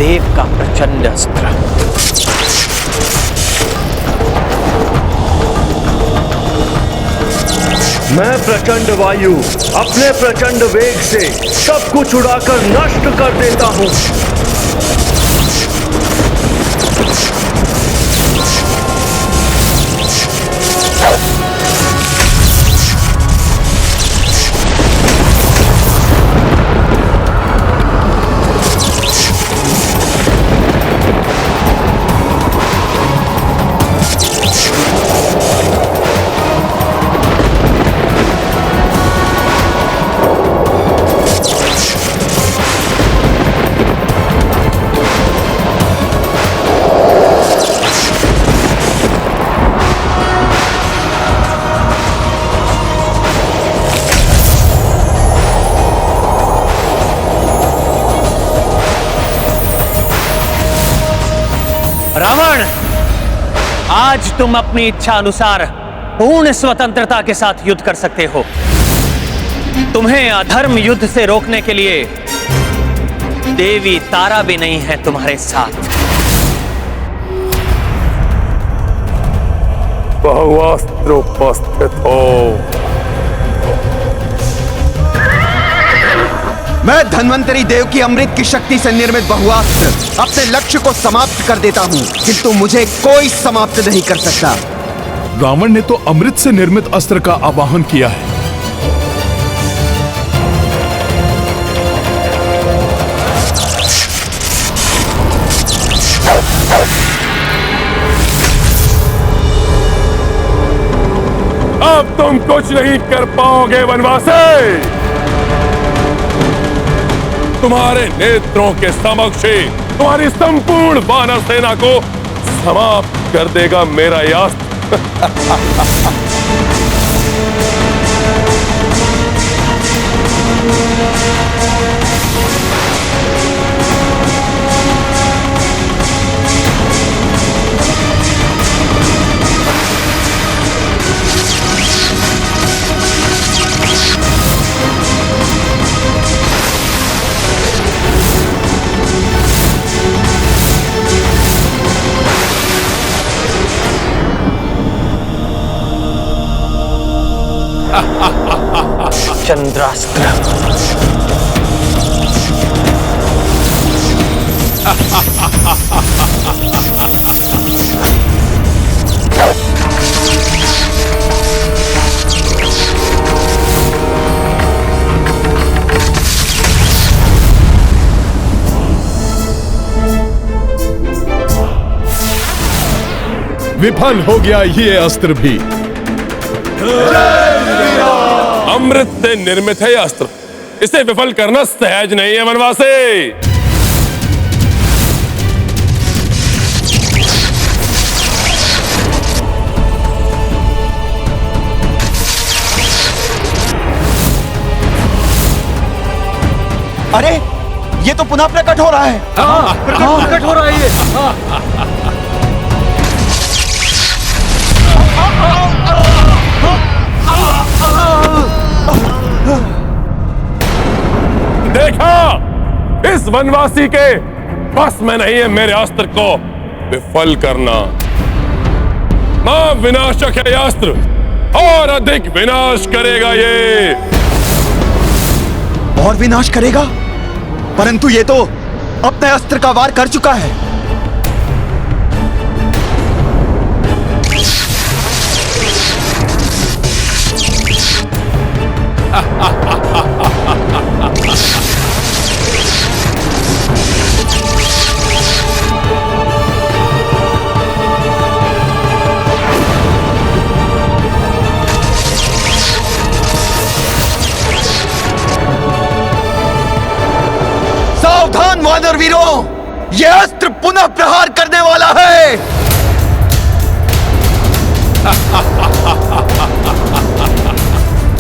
देव का प्रचंड अस्त्र। मैं प्रचंड वायु अपने प्रचंड वेग से सब कुछ उड़ाकर नष्ट कर देता हूं। रावण, आज तुम अपनी इच्छा अनुसार पूर्ण स्वतंत्रता के साथ युद्ध कर सकते हो। तुम्हें अधर्म युद्ध से रोकने के लिए देवी तारा भी नहीं है तुम्हारे साथ। बहुअस्त्र उपस्थित हो। मैं धन्वंतरी देव की अमृत की शक्ति से निर्मित बहुअस्त्र अपने लक्ष्य को समाप्त कर देता हूँ, किंतु मुझे कोई समाप्त नहीं कर सकता। रावण ने तो अमृत से निर्मित अस्त्र का आवाहन किया है। अब तुम कुछ नहीं कर पाओगे वनवासी। तुम्हारे नेत्रों के समक्ष तुम्हारी संपूर्ण वानर सेना को समाप्त कर देगा मेरा यह अस्त्र। चंद्रास्त्र। विफल हो गया ये अस्त्र भी। अमृत से निर्मित है यह अस्त्र, इसे विफल करना सहज नहीं है वनवासी। अरे ये तो पुनः प्रकट हो रहा है। प्रकट हो रहा है ये। देखा, इस वनवासी के बस में नहीं है मेरे अस्त्र को विफल करना। विनाशक है यह अस्त्र, और अधिक विनाश करेगा ये। और विनाश करेगा? परंतु ये तो अपने अस्त्र का वार कर चुका है। सावधान वानर वीरों, यह अस्त्र पुनः प्रहार करने वाला है।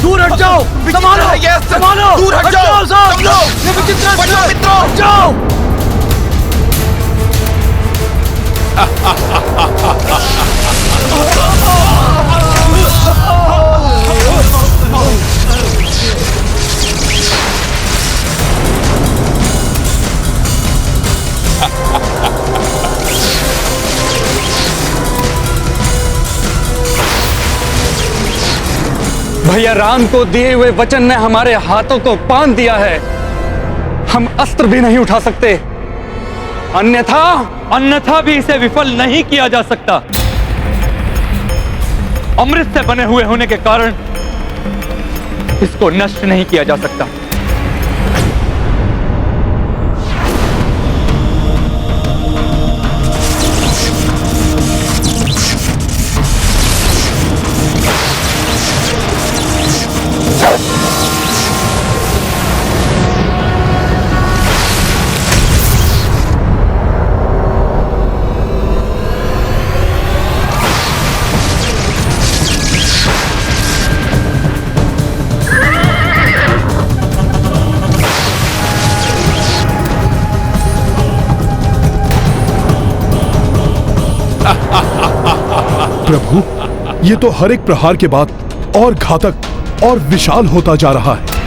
दूर हट जाओ, संभालो, संभालो, दूर हट जाओ, सब लोग, ये विचित्र मित्रों, हट जाओ। भैया राम को दिए हुए वचन ने हमारे हाथों को बांध दिया है। हम अस्त्र भी नहीं उठा सकते, अन्यथा भी इसे विफल नहीं किया जा सकता। अमृत से बने हुए होने के कारण इसको नष्ट नहीं किया जा सकता। प्रभु, ये तो हर एक प्रहार के बाद और घातक और विशाल होता जा रहा है।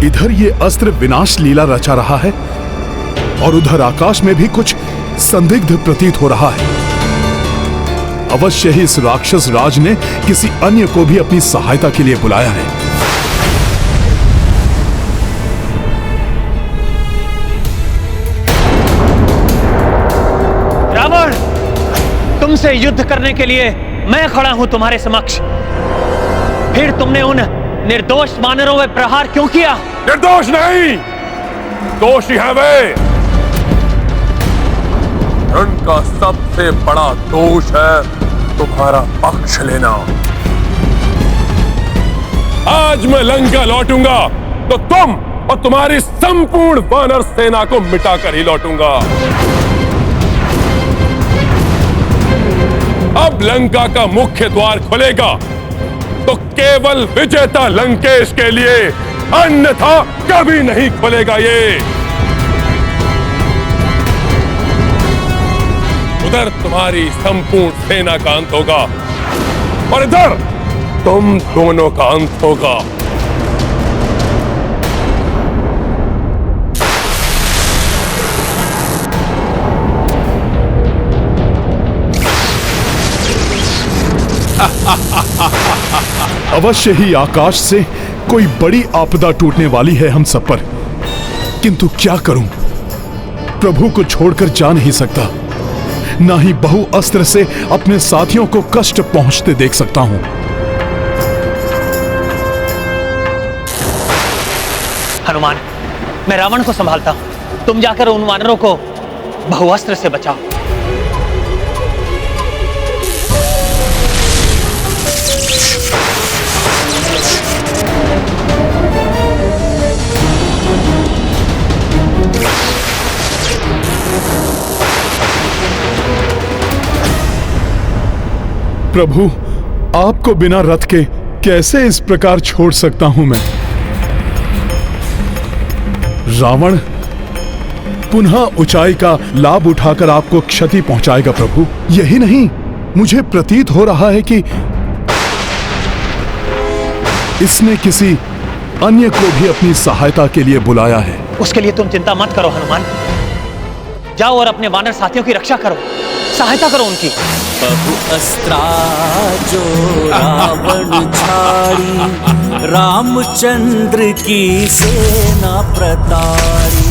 इधर ये अस्त्र विनाश लीला रचा रहा है और उधर आकाश में भी कुछ संदिग्ध प्रतीत हो रहा है। अवश्य ही इस राक्षस राज ने किसी अन्य को भी अपनी सहायता के लिए बुलाया है। रावण, तुमसे युद्ध करने के लिए मैं खड़ा हूं तुम्हारे समक्ष। फिर तुमने उन निर्दोष वानरों में प्रहार क्यों किया? निर्दोष नहीं, दोषी है वे। उनका सबसे बड़ा दोष है तुम्हारा पक्ष लेना। आज मैं लंका लौटूंगा तो तुम और तुम्हारी संपूर्ण वानर सेना को मिटाकर ही लौटूंगा। अब लंका का मुख्य द्वार खुलेगा तो केवल विजेता लंकेश के लिए, अन्यथा कभी नहीं खुलेगा ये। उधर तुम्हारी संपूर्ण सेना का अंत होगा और इधर तुम दोनों का अंत होगा। अवश्य ही आकाश से कोई बड़ी आपदा टूटने वाली है हम सब पर, किंतु क्या करूं? प्रभु को छोड़कर जा नहीं सकता, ना ही बहु अस्त्र से अपने साथियों को कष्ट पहुंचते देख सकता हूं। हनुमान, मैं रावण को संभालता हूं। तुम जाकर उन वानरों को बहुअस्त्र से बचाओ। प्रभु, आपको बिना रथ के कैसे इस प्रकार छोड़ सकता हूं मैं? रावण पुनः ऊंचाई का लाभ उठाकर आपको क्षति पहुंचाएगा प्रभु। यही नहीं, मुझे प्रतीत हो रहा है कि इसने किसी अन्य को भी अपनी सहायता के लिए बुलाया है। उसके लिए तुम चिंता मत करो हनुमान। जाओ और अपने वानर साथियों की रक्षा करो, सहायता करो उनकी। बहु अस्त्रा जो रावण छाड़ी, रामचंद्र की सेना प्रताड़ी।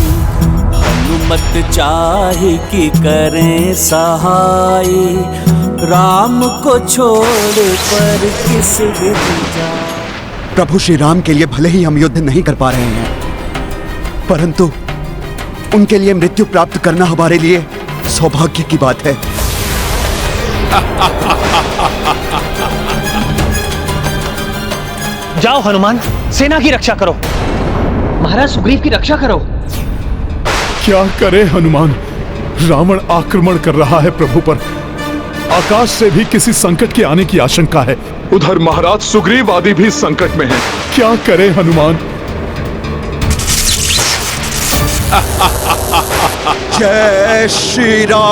हनुमत चाहे कि करें सहाय, राम को छोड़ पर किस विधि जाए। प्रभु श्री राम के लिए भले ही हम युद्ध नहीं कर पा रहे हैं, परंतु उनके लिए मृत्यु प्राप्त करना हमारे लिए सौभाग्य की बात है। जाओ हनुमान, सेना की रक्षा करो, महाराज सुग्रीव की रक्षा करो। क्या करे हनुमान, रावण आक्रमण कर रहा है प्रभु पर। आकाश से भी किसी संकट के आने की आशंका है। उधर महाराज सुग्रीव आदि भी संकट में हैं। क्या करे हनुमान? जय श्री राम।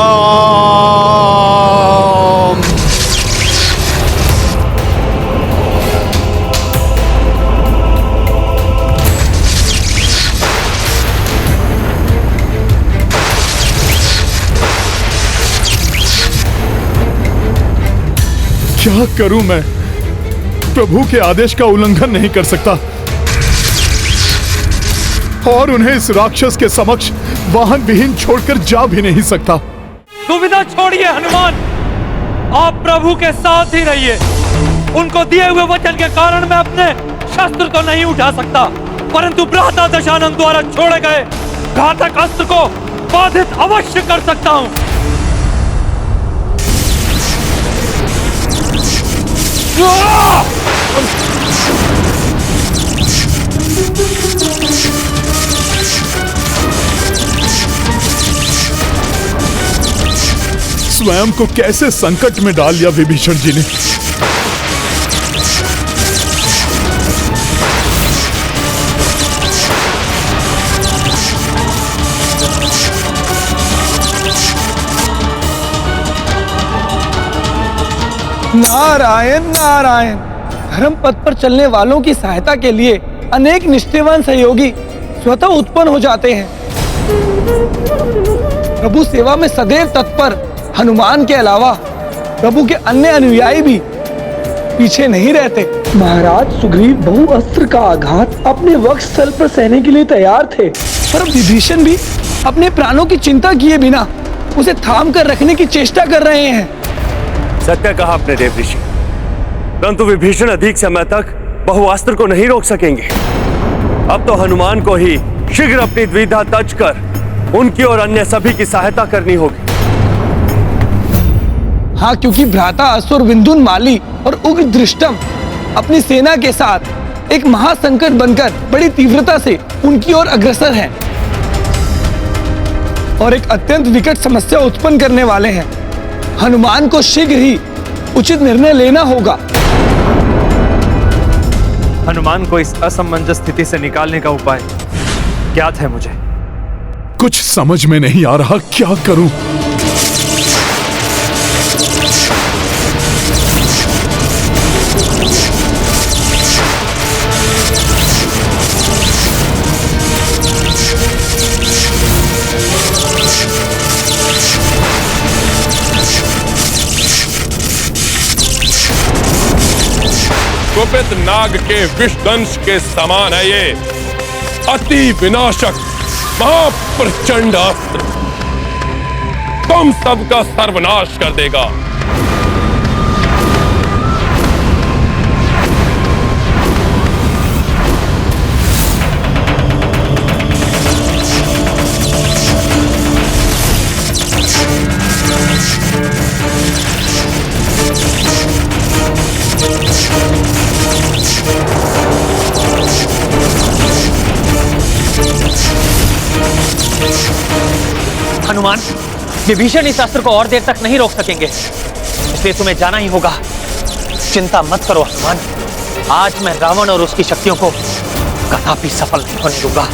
क्या करूं मैं? प्रभु के आदेश का उल्लंघन नहीं कर सकता और उन्हें इस राक्षस के समक्ष वाहन विहीन छोड़कर जा भी नहीं सकता। दुविधा छोड़िए हनुमान, आप प्रभु के साथ ही रहिए। उनको दिए हुए वचन के कारण मैं अपने शस्त्र तो नहीं उठा सकता, परंतु भ्राता दशानन द्वारा छोड़े गए घातक अस्त्र को बाधित अवश्य कर सकता हूं। स्वयं को कैसे संकट में डाल दिया विभीषण जी ने। नारायण नारायण। धर्म पथ पर चलने वालों की सहायता के लिए अनेक निष्ठावान सहयोगी स्वतः उत्पन्न हो जाते हैं। प्रभु सेवा में सदैव तत्पर हनुमान के अलावा प्रभु के अन्य अनुयायी भी पीछे नहीं रहते। महाराज सुग्रीव बहु अस्त्र का आघात अपने वक्षस्थल पर सहने के लिए तैयार थे, पर विभीषण भी अपने प्राणों की चिंता किए बिना उसे थाम कर रखने की चेष्टा कर रहे हैं। सत्य कहा अपने देव ऋषि, परंतु विभीषण अधिक समय तक बहुअस्त्र को नहीं रोक सकेंगे। अब तो हनुमान को ही शीघ्र अपनी द्विधा तज कर उनकी और अन्य सभी की सहायता करनी होगी। हाँ, क्योंकि भ्राता असुर विंधुनमाली और उग्र दृष्टम अपनी सेना के साथ एक महासंकट बनकर बड़ी तीव्रता से उनकी ओर अग्रसर हैं और एक अत्यंत विकट समस्या उत्पन्न करने वाले हैं। हनुमान को शीघ्र ही उचित निर्णय लेना होगा। हनुमान को इस असमंजस स्थिति से निकालने का उपाय ज्ञात है मुझे। कुछ समझ में नहीं आ रहा, क्या करूं? कुपित नाग के विषदंश के समान है ये अति विनाशक महाप्रचंड अस्त्र, तुम सबका सर्वनाश कर देगा। हनुमान, विभीषण इस अस्त्र को और देर तक नहीं रोक सकेंगे, इसलिए तुम्हें जाना ही होगा। चिंता मत करो हनुमान, आज मैं रावण और उसकी शक्तियों को कदापि सफल नहीं होने दूंगा।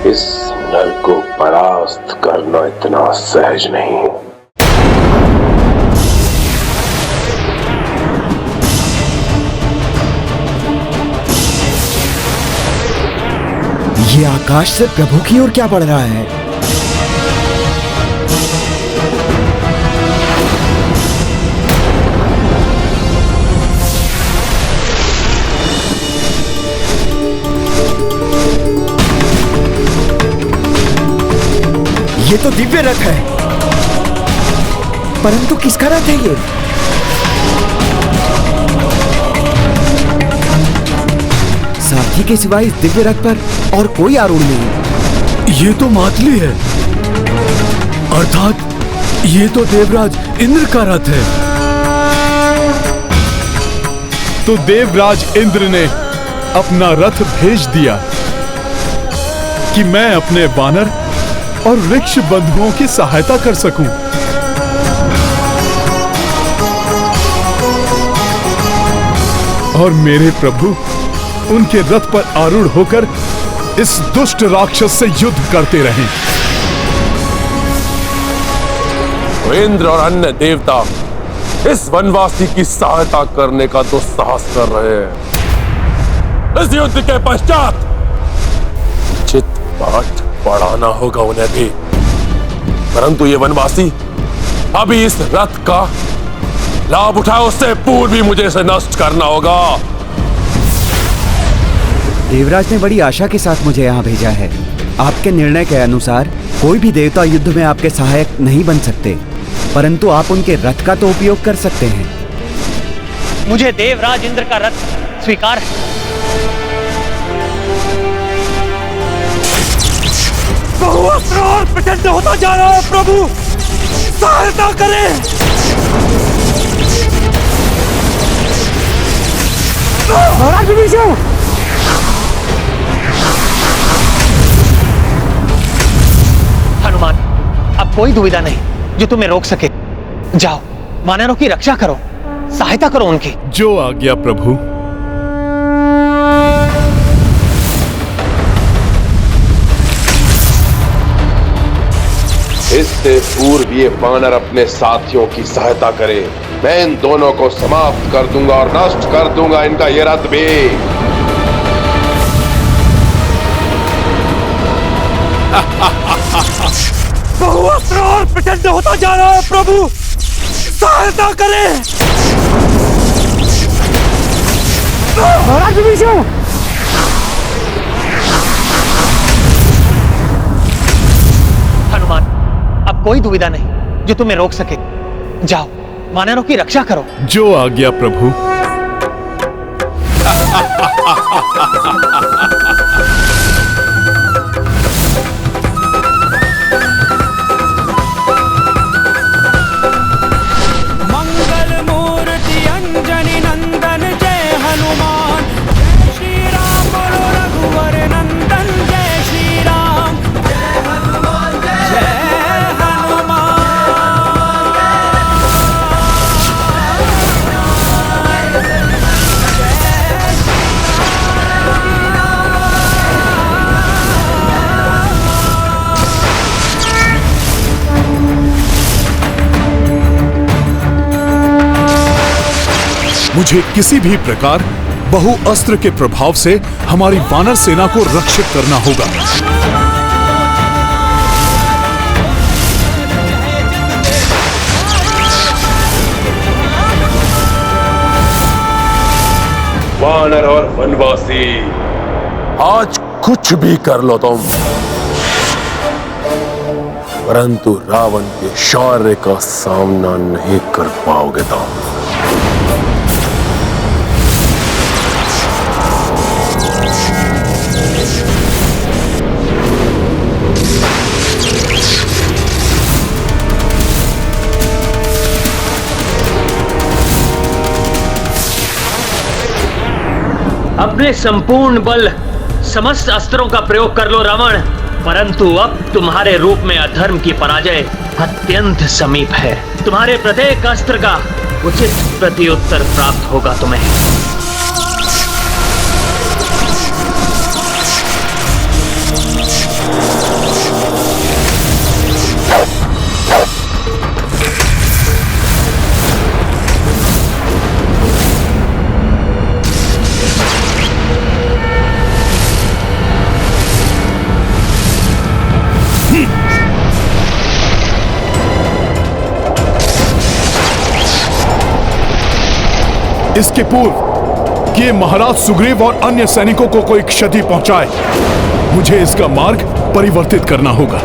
इस नर को परास्त करना इतना सहज नहीं। ये आकाश से प्रभु की ओर क्या बढ़ रहा है? ये तो दिव्य रथ है, परंतु किसका रथ है ये? सारथी के सिवाय इस दिव्य रथ पर और कोई आरूढ़ नहीं। ये तो मातली है, अर्थात ये तो देवराज इंद्र का रथ है। तो देवराज इंद्र ने अपना रथ भेज दिया कि मैं अपने वानर और वृक्ष बंधुओं की सहायता कर सकूं। और मेरे प्रभु उनके रथ पर आरूढ़ होकर इस दुष्ट राक्षस से युद्ध करते रहें। इंद्र और अन्य देवता इस वनवासी की सहायता करने का दुस्साहस कर रहे हैं। इस युद्ध के पश्चात चित पाठ पढ़ाना होगा उन्हें भी, परंतु ये वनवासी अभी इस रथ का लाभ उठाए उससे पूर्व भी मुझे इसे नष्ट करना होगा। देवराज ने बड़ी आशा के साथ मुझे यहाँ भेजा है। आपके निर्णय के अनुसार कोई भी देवता युद्ध में आपके सहायक नहीं बन सकते, परंतु आप उनके रथ का तो उपयोग कर सकते हैं। मुझे देवराज इंद्र का रथ स्वीकार है। बहुअस्त्र और प्रचंड होता जा रहा है प्रभु, सहायता करें। महाराज विभीषण! हनुमान, अब कोई दुविधा नहीं जो तुम्हें रोक सके। जाओ, वानरों की रक्षा करो, सहायता करो उनकी। जो आज्ञा प्रभु। इससे पूर्व ये वानर अपने साथियों की सहायता करे, मैं इन दोनों को समाप्त कर दूंगा और नष्ट कर दूंगा इनका ये रथ भी। बहुअस्त्र और प्रचंड होता जा रहा है प्रभु, सहायता करें। महाराज विभीषण! हनुमान, अब कोई दुविधा नहीं जो तुम्हें रोक सके। जाओ, वानरों की रक्षा करो। जो आज्ञा प्रभु। मंगल मूर्ति अंजनी नंदन जय हनुमान, जय श्री राम बोलो रघुवर नंदन, जय श्री राम, जय हनुमान, जय हनुमान। मुझे किसी भी प्रकार बहुअस्त्र के प्रभाव से हमारी वानर सेना को रक्षित करना होगा। वानर और वनवासी, आज कुछ भी कर लो तुम, परंतु रावण के शौर्य का सामना नहीं कर पाओगे तुम। अपने संपूर्ण बल समस्त अस्त्रों का प्रयोग कर लो रावण, परंतु अब तुम्हारे रूप में अधर्म की पराजय अत्यंत समीप है। तुम्हारे प्रत्येक अस्त्र का उचित प्रत्युत्तर प्राप्त होगा तुम्हें। इसके पूर्व कि महाराज सुग्रीव और अन्य सैनिकों को कोई क्षति पहुंचाए, मुझे इसका मार्ग परिवर्तित करना होगा।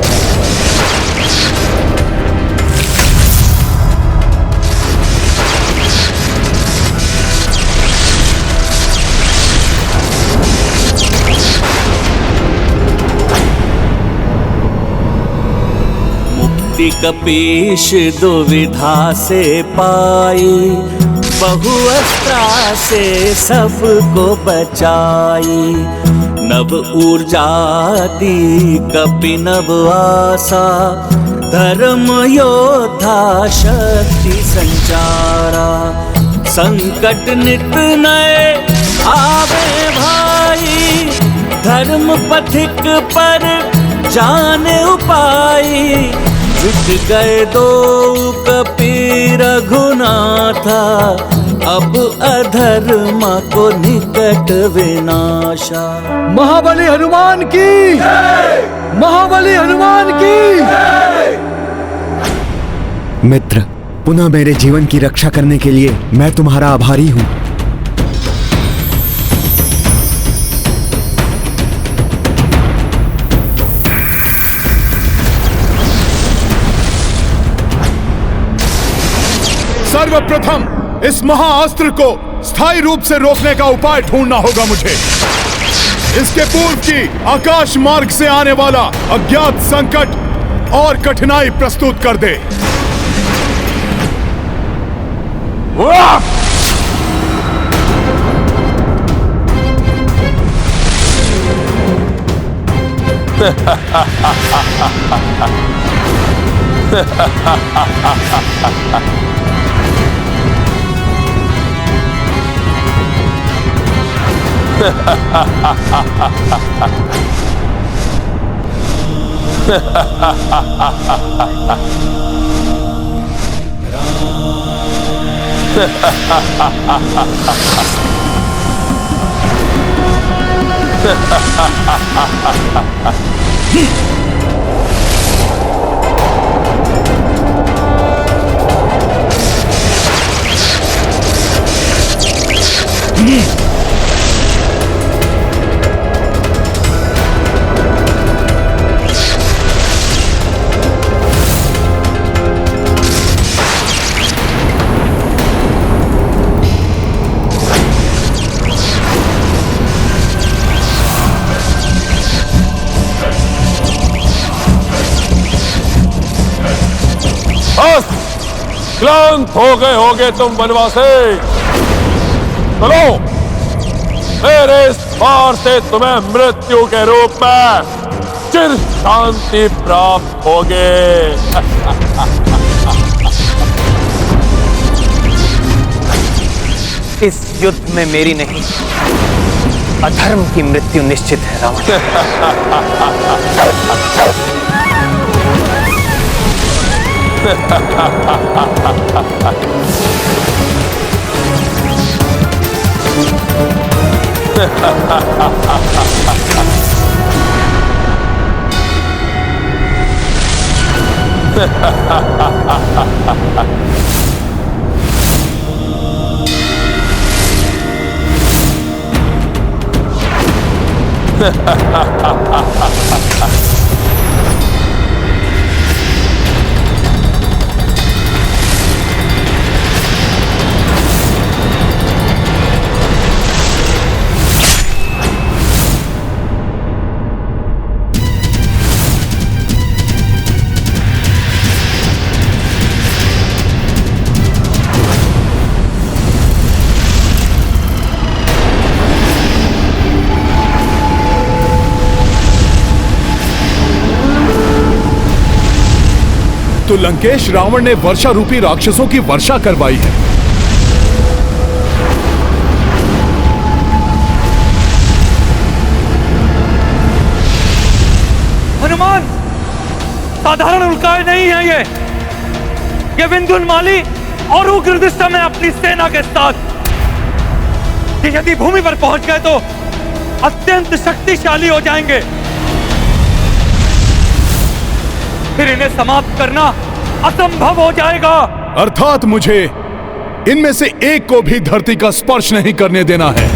मुक्ति कपीश दुविधा से पाई, बहुअस्त्रा से सबको बचाई। नव ऊर्जा दी कपि नव आशा, धर्म योद्धा शक्ति संचारा। संकट नित नए आवे भाई, धर्म पथिक पर जान उपाई। जुट गए दो कपि रघुनाथा, अब अधर्मा को निकट विनाशा। महाबली हनुमान की जय! महाबली हनुमान की जय! मित्र, पुनः मेरे जीवन की रक्षा करने के लिए मैं तुम्हारा आभारी हूं। सर्वप्रथम इस महाअस्त्र को स्थायी रूप से रोकने का उपाय ढूंढना होगा मुझे। इसके पूर्व की आकाश मार्ग से आने वाला अज्ञात संकट और कठिनाई प्रस्तुत कर दे। क्लांत हो गए होगे तुम वनवासी। चलो, मेरे इस वार से तुम्हें मृत्यु के रूप में चिर शांति प्राप्त होगे। इस युद्ध में मेरी नहीं, अधर्म की मृत्यु निश्चित है रावण। तो लंकेश रावण ने वर्षा रूपी राक्षसों की वर्षा करवाई है। हनुमान, साधारण उल्काएं नहीं है ये विंध्युन्माली और उग्रदृष्टम है अपनी सेना के साथ। कि यदि भूमि पर पहुंच गए तो अत्यंत शक्तिशाली हो जाएंगे, फिर इन्हें समाप्त करना असंभव हो जाएगा। अर्थात मुझे इनमें से एक को भी धरती का स्पर्श नहीं करने देना है।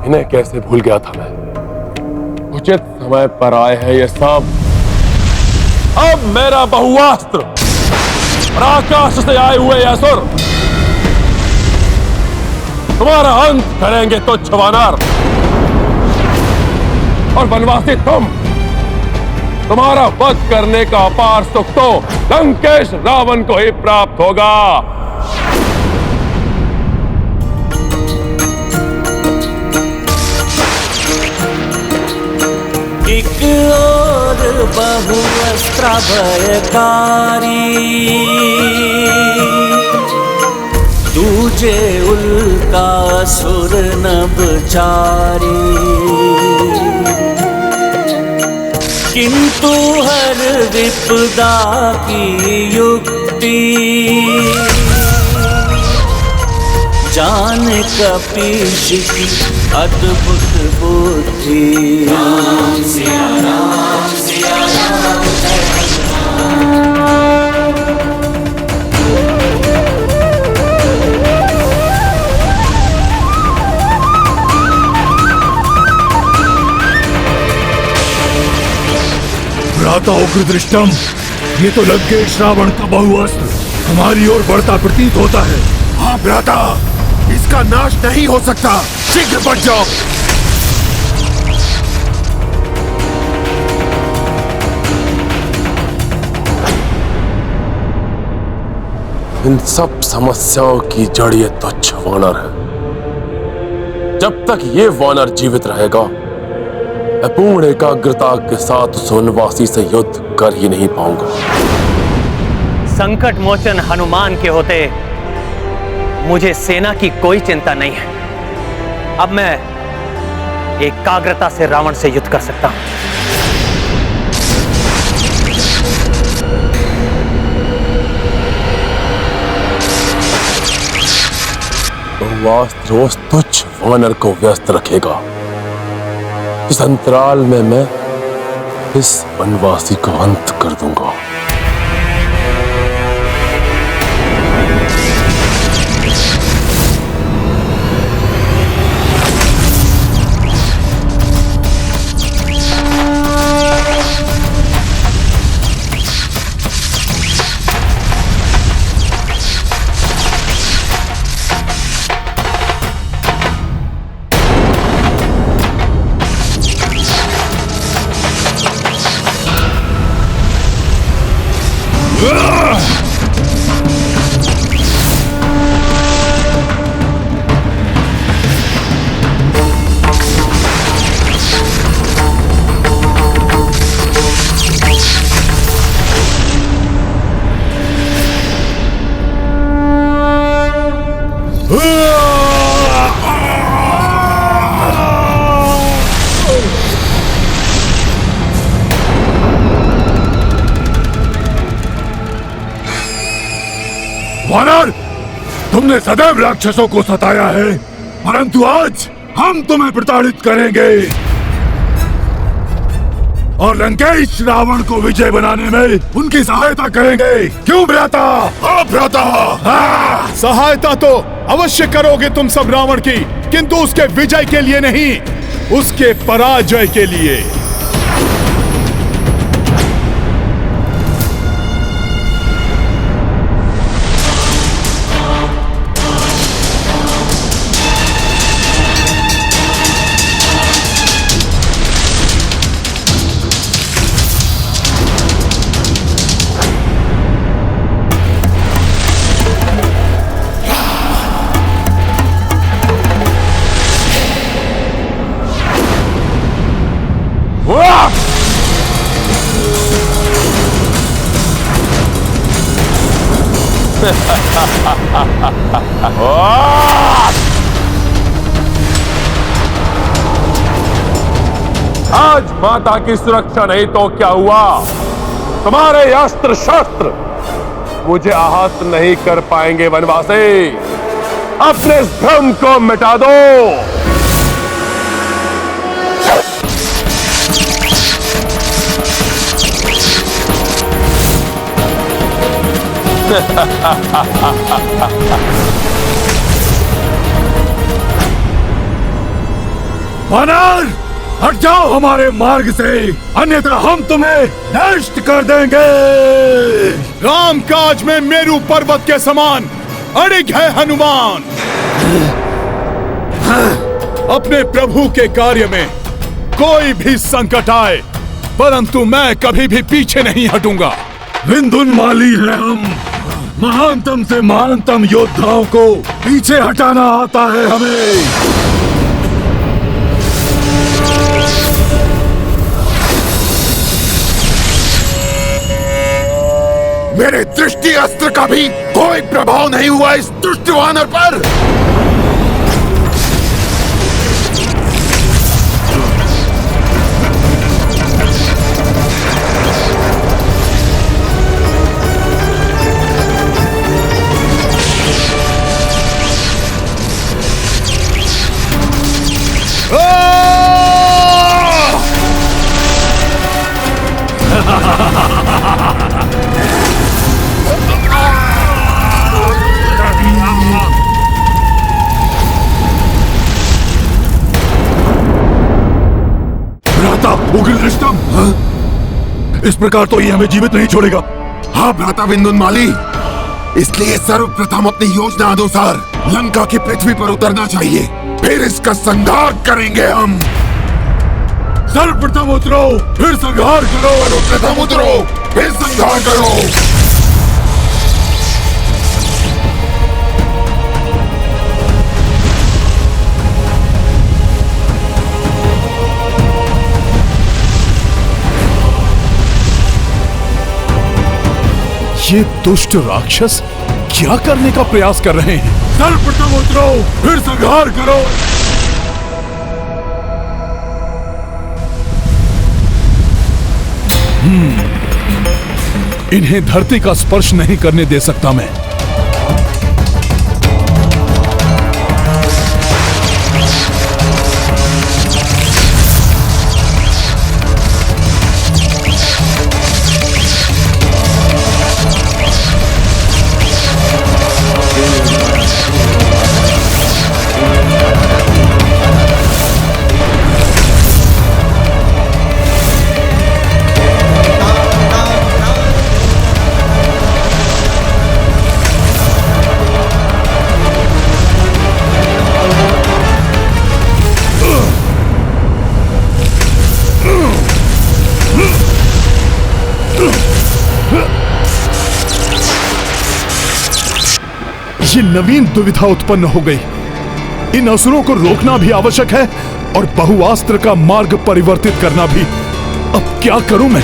इन्हें कैसे भूल गया था मैं। उचित समय पर आए हैं ये सब। अब मेरा बहुआस्त्र और आकाश से आए हुए असुर तुम्हारा अंत करेंगे तुच्छ वानर। और वनवासी तुम्हारा वध करने का अपार सुख तो लंकेश रावण को ही प्राप्त होगा। एक और बहुअस्त्र भयकारी, दूजे उल्कासुर नभचारी। किंतु हर विपदा की युक्ति, जान कपीश की अद्भुत बुद्धि। राम सिया राम सिया राम भ्राता उग्रदृष्टम, ये तो लंकेश रावण का बहुअस्त्र हमारी ओर बढ़ता प्रतीत होता है। हाँ भ्राता, इसका नाश नहीं हो सकता। शीघ्र बढ़ जाओ। इन सब समस्याओं की जड़ ये तुच्छ वानर है। जब तक ये वानर जीवित रहेगा, मैं पूर्ण एकाग्रता के साथ उस वनवासी से युद्ध कर ही नहीं पाऊंगा। संकट मोचन हनुमान के होते मुझे सेना की कोई चिंता नहीं है। अब मैं एकाग्रता से रावण से युद्ध कर सकता हूं। बहुआस्त्र उस तुच्छ वानर को व्यस्त रखेगा। इस अंतराल में मैं इस वनवासी को अंत कर दूंगा। वानर, तुमने सदैव राक्षसों को सताया है, परंतु आज हम तुम्हें प्रताड़ित करेंगे और लंकेश रावण को विजय बनाने में उनकी सहायता करेंगे। क्यों भ्राता? हाँ भ्राता। सहायता तो अवश्य करोगे तुम सब रावण की, किंतु उसके विजय के लिए नहीं, उसके पराजय के लिए। आज माता की सुरक्षा नहीं तो क्या हुआ? तुम्हारे अस्त्र शस्त्र मुझे आहत नहीं कर पाएंगे। वनवासी, अपने इस भ्रम को मिटा दो। वानर, हट जाओ हमारे मार्ग से, अन्यथा हम तुम्हें नष्ट कर देंगे। रामकाज में मेरू पर्वत के समान अड़िग है हनुमान। अपने प्रभु के कार्य में कोई भी संकट आए, परंतु मैं कभी भी पीछे नहीं हटूंगा। विंधुनमाली है हम, महानतम से महानतम योद्धाओं को पीछे हटाना आता है हमें। मेरे दृष्टि अस्त्र का भी कोई प्रभाव नहीं हुआ इस दुष्ट वानर पर। उग्रदृष्टम, इस प्रकार तो ये हमें जीवित नहीं छोड़ेगा। हाँ भ्राता विंधुनमाली, इसलिए सर्वप्रथम अपनी योजना अनुसार लंका की पृथ्वी पर उतरना चाहिए, फिर इसका संहार करेंगे हम। सर्वप्रथम उतरो, फिर संहार करो। सर्वप्रथम उतरो, फिर संहार करो। ये दुष्ट राक्षस क्या करने का प्रयास कर रहे हैं? सर्वप्रथम उतरो, फिर संहार करो। इन्हें धरती का स्पर्श नहीं करने दे सकता मैं। ये नवीन दुविधा उत्पन्न हो गई। इन असुरों को रोकना भी आवश्यक है और बहुआस्त्र का मार्ग परिवर्तित करना भी। अब क्या करूं मैं?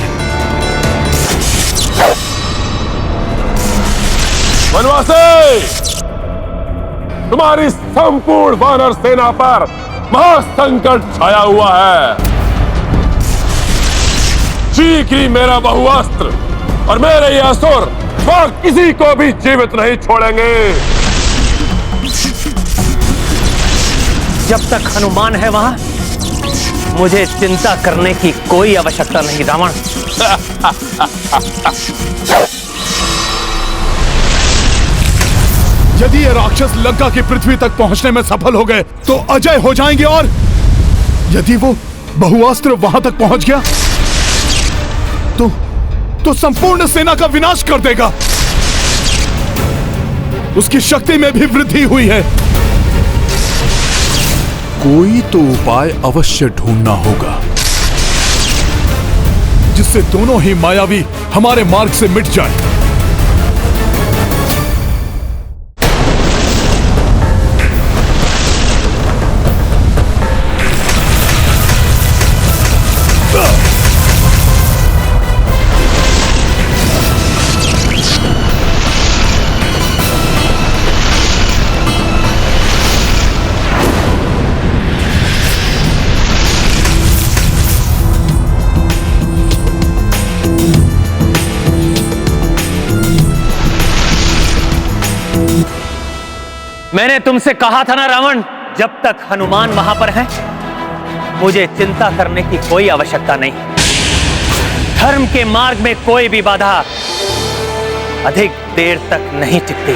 वनवासी, तुम्हारी संपूर्ण वानर सेना पर महासंकट छाया हुआ है। शीघ्र ही मेरा बहुअस्त्र और मेरे ये असुर वहां किसी को भी जीवित नहीं छोड़ेंगे। जब तक हनुमान है वहां, मुझे चिंता करने की कोई आवश्यकता नहीं रावण। यदि ये राक्षस लंका की पृथ्वी तक पहुंचने में सफल हो गए तो अजय हो जाएंगे, और यदि वो बहुअस्त्र वहां तक पहुंच गया तो संपूर्ण सेना का विनाश कर देगा। उसकी शक्ति में भी वृद्धि हुई है। कोई तो उपाय अवश्य ढूंढना होगा जिससे दोनों ही मायावी हमारे मार्ग से मिट जाए। मैंने तुमसे कहा था ना रावण, जब तक हनुमान वहां पर है मुझे चिंता करने की कोई आवश्यकता नहीं। धर्म के मार्ग में कोई भी बाधा अधिक देर तक नहीं टिकती।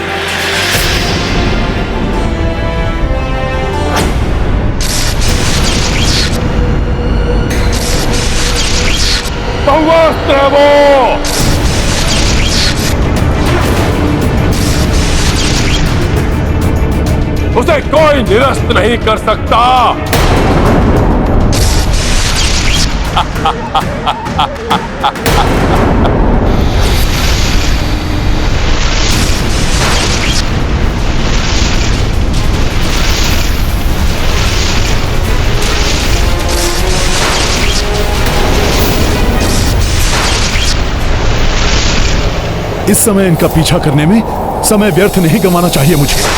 बहुअस्त्र वो उसे कोई निरस्त नहीं कर सकता। इस समय इनका पीछा करने में समय व्यर्थ नहीं गंवाना चाहिए मुझे।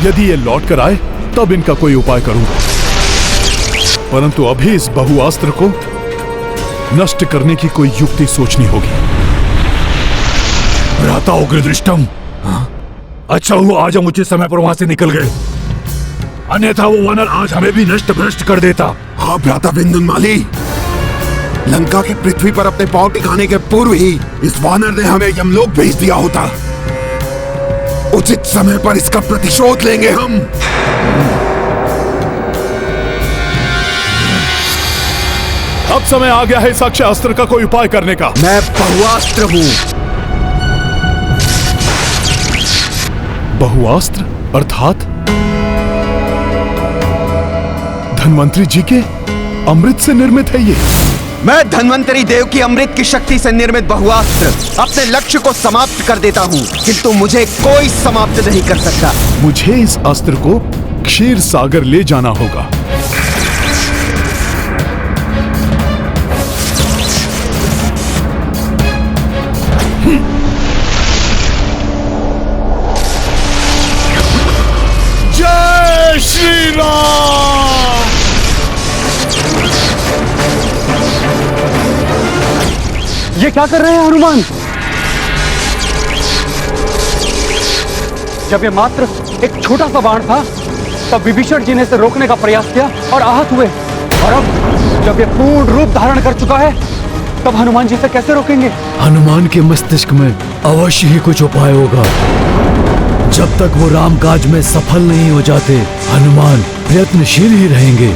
यदि ये लौट कर आए तब इनका कोई उपाय करूंगा, परंतु अभी इस बहुआस्त्र को नष्ट करने की कोई युक्ति सोचनी होगी। भ्राता उग्रदृष्टम, अच्छा हुआ आज हम उचित समय पर वहां से निकल गए, अन्यथा वो वानर आज हमें भी नष्ट भ्रष्ट कर देता। हाँ भ्राता विंध्यामाली, लंका के पृथ्वी पर अपने पांव टिकाने के पूर्व ही इस वानर ने हमें यमलोक भेज दिया होता। उचित समय पर इसका प्रतिशोध लेंगे हम। अब समय आ गया है इस अक्षय अस्त्र का कोई उपाय करने का। मैं बहुआस्त्र हूं। बहुआस्त्र अर्थात धन्वंतरी जी के अमृत से निर्मित है ये। मैं धन्वंतरी देव की अमृत की शक्ति से निर्मित बहुआस्त्र अपने लक्ष्य को समाप्त कर देता हूँ, किंतु मुझे कोई समाप्त नहीं कर सकता। मुझे इस अस्त्र को क्षीर सागर ले जाना होगा। जय श्री राम। ये क्या कर रहे हैं हनुमान? जब ये मात्र एक छोटा सा बाण था तब विभीषण जी ने इसे रोकने का प्रयास किया और आहत हुए, और अब जब ये पूर्ण रूप धारण कर चुका है तब हनुमान जी से कैसे रोकेंगे? हनुमान के मस्तिष्क में अवश्य ही कुछ उपाय होगा। जब तक वो रामकाज में सफल नहीं हो जाते, हनुमान प्रयत्नशील ही रहेंगे।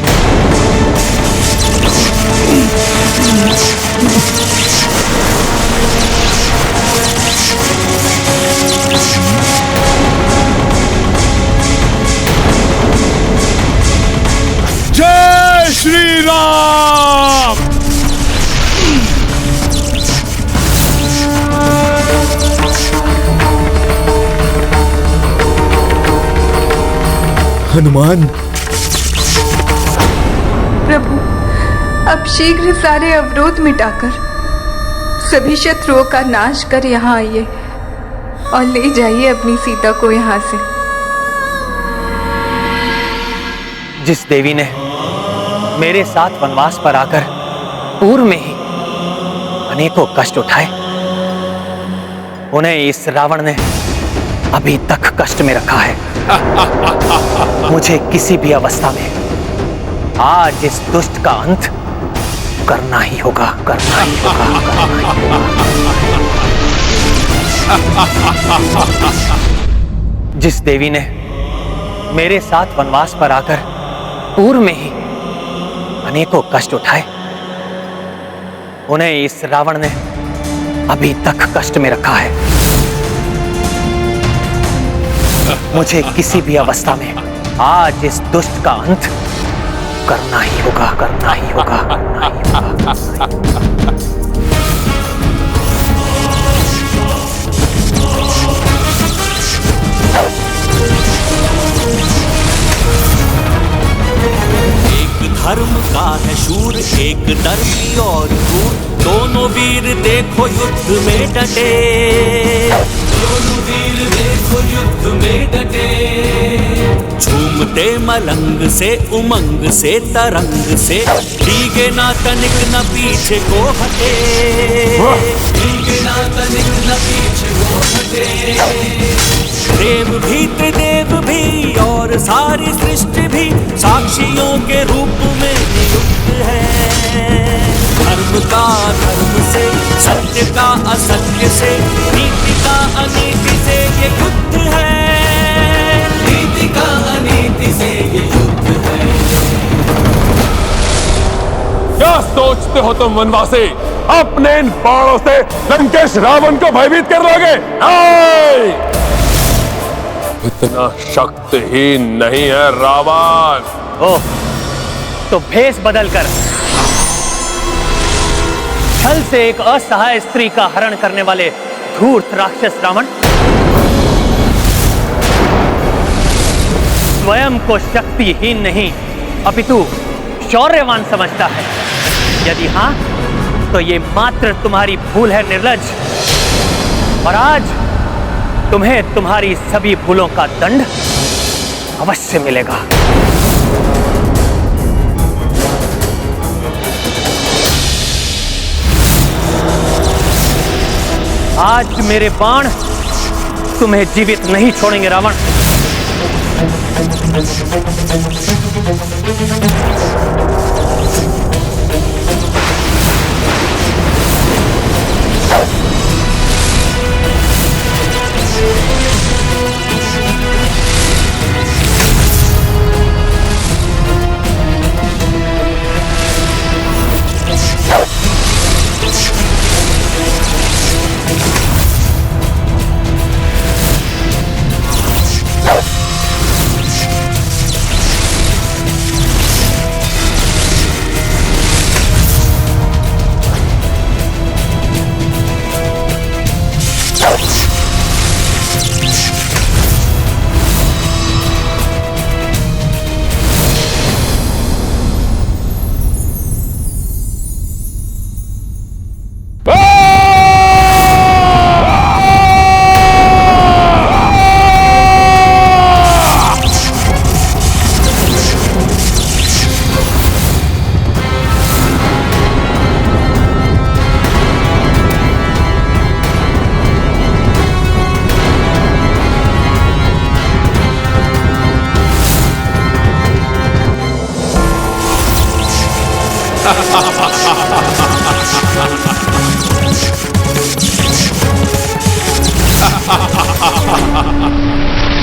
जय श्री राम। हनुमान, प्रभु, अब शीघ्र सारे अवरोध मिटाकर सभी शत्रुओं का नाश कर यहाँ आइए और ले जाइए अपनी सीता को यहाँ से। जिस देवी ने मेरे साथ वनवास पर आकर पूर्व में ही अनेकों कष्ट उठाए, उन्हें इस रावण ने अभी तक कष्ट में रखा है। मुझे किसी भी अवस्था में आज इस दुष्ट का अंत करना ही होगा, करना ही होगा, करना ही होगा। जिस देवी ने मेरे साथ वनवास पर आकर पूर्व में ही अनेकों कष्ट उठाए, उन्हें इस रावण ने अभी तक कष्ट में रखा है। मुझे किसी भी अवस्था में आज इस दुष्ट का अंत करना ही होगा, करना ही होगा, करना ही होगा। एक धर्म का है शूर, एक धर्मी और क्रूर, दोनों वीर देखो युद्ध में डटे। दोनों वीर देखो युद्ध में डटे। झूमते मलंग से उमंग से तरंग से, भीगे ना तनिक न पीछे को हटे। बिना तनिक न पीछे वो हटे। देव भी त्रिदेव भी और सारी सृष्टि भी साक्षियों के रूप में नियुक्त है। धर्म का धर्म से, सत्य का असत्य से, नीति का अनीति से ये युद्ध है। नीति का अनीति से ये युद्ध है। क्या सोचते हो तुम वनवासी? अपने इन बाणों से लंकेश रावण को भयभीत कर लोगे? नहीं! इतना शक्तिहीन नहीं है रावण। ओह, तो भेष बदलकर छल से एक असहाय स्त्री का हरण करने वाले धूर्त राक्षस रावण स्वयं को शक्तिहीन नहीं अपितु शौर्यवान समझता है। यदि हां, तो ये मात्र तुम्हारी भूल है निर्लज्ज, और आज तुम्हें तुम्हारी सभी भूलों का दंड अवश्य मिलेगा। आज मेरे बाण तुम्हें जीवित नहीं छोड़ेंगे रावण।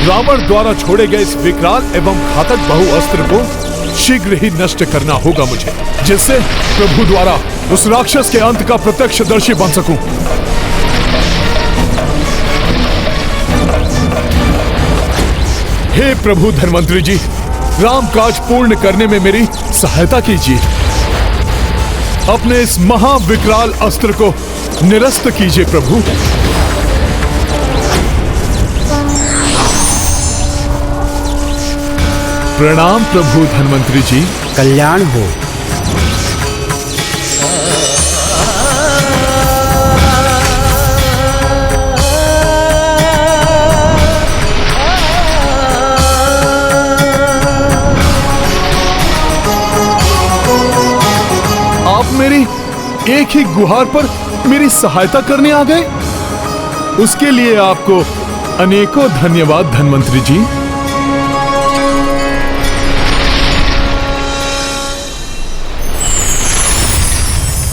रावण द्वारा छोड़े गए इस विकराल एवं घातक बहुअस्त्र को शीघ्र ही नष्ट करना होगा मुझे, जिससे प्रभु द्वारा उस राक्षस के अंत का प्रत्यक्षदर्शी बन सकूं। हे प्रभु धन्वंतरी जी, राम काज पूर्ण करने में मेरी सहायता कीजिए। अपने इस महाविकराल अस्त्र को निरस्त कीजिए प्रभु। प्रणाम प्रभु धन्वंतरी जी। कल्याण हो। आप मेरी एक ही गुहार पर मेरी सहायता करने आ गए, उसके लिए आपको अनेकों धन्यवाद धन्वंतरी जी।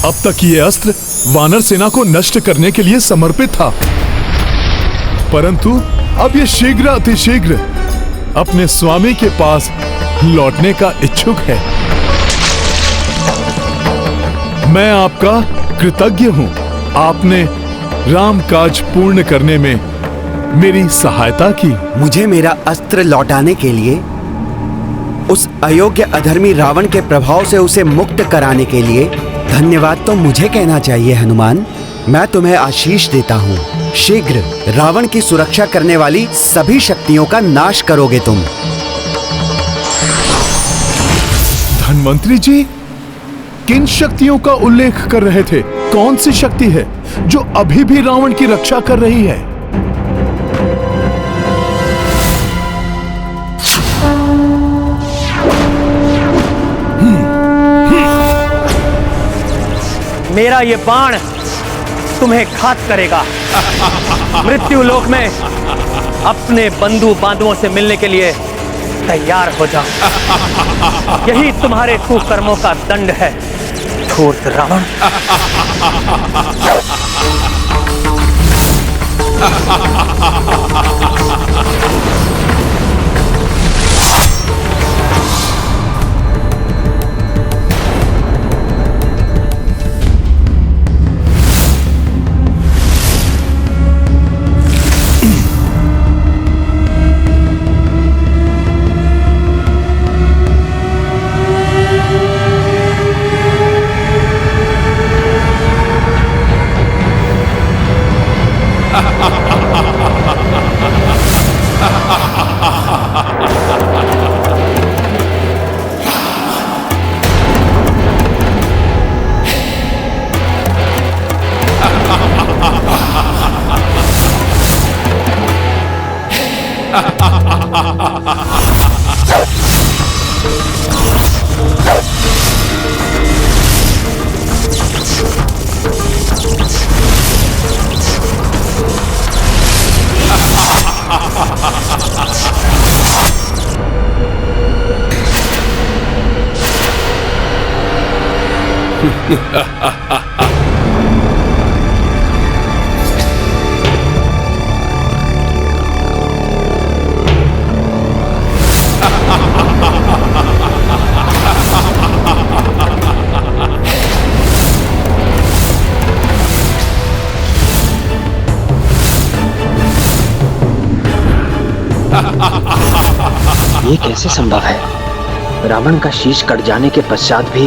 अब तक ये अस्त्र वानर सेना को नष्ट करने के लिए समर्पित था, परंतु अब ये शीघ्र अतिशीघ्र अपने स्वामी के पास लौटने का इच्छुक है। मैं आपका कृतज्ञ हूं। आपने राम काज पूर्ण करने में मेरी सहायता की। मुझे मेरा अस्त्र लौटाने के लिए, उस अयोग्य अधर्मी रावण के प्रभाव से उसे मुक्त कराने के लिए धन्यवाद तो मुझे कहना चाहिए हनुमान। मैं तुम्हें आशीष देता हूँ। शीघ्र रावण की सुरक्षा करने वाली सभी शक्तियों का नाश करोगे तुम। धन्वंतरी जी, किन शक्तियों का उल्लेख कर रहे थे? कौन सी शक्ति है जो अभी भी रावण की रक्षा कर रही है? मेरा ये बाण तुम्हें घात करेगा। मृत्यु लोक में अपने बंधु बांधवों से मिलने के लिए तैयार हो जाओ। यही तुम्हारे कुकर्मों का दंड है, धूर्त रावण। ये कैसे संभव है? रावण का शीश कट जाने के पश्चात भी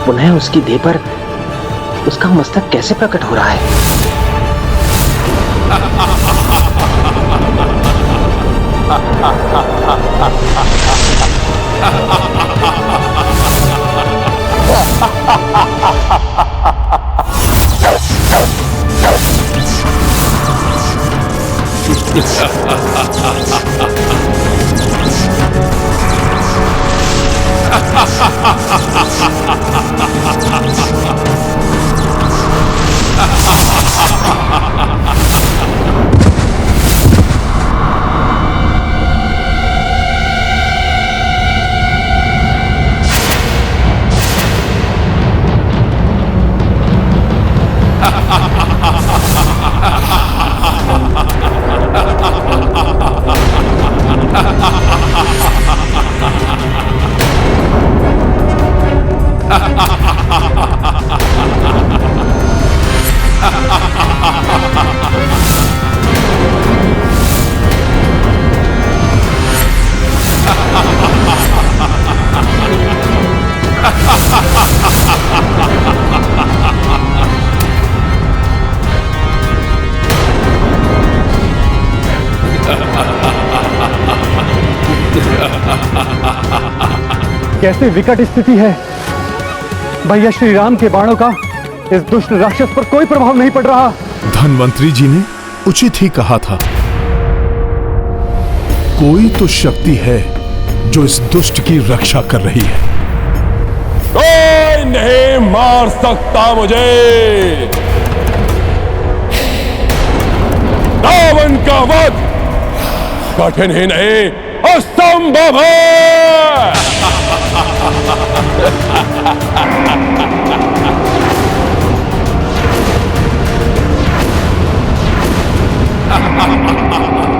पुनः उसकी देह पर उसका मस्तक कैसे प्रकट हो रहा है? कैसे विकट स्थिति है। भैया श्री राम के बाणों का इस दुष्ट राक्षस पर कोई प्रभाव नहीं पड़ रहा। धन्वंतरी जी ने उचित ही कहा था। कोई तो शक्ति है जो इस दुष्ट की रक्षा कर रही है। कोई नहीं मार सकता मुझे। रावण का वध कठिन ही नहीं असंभव है।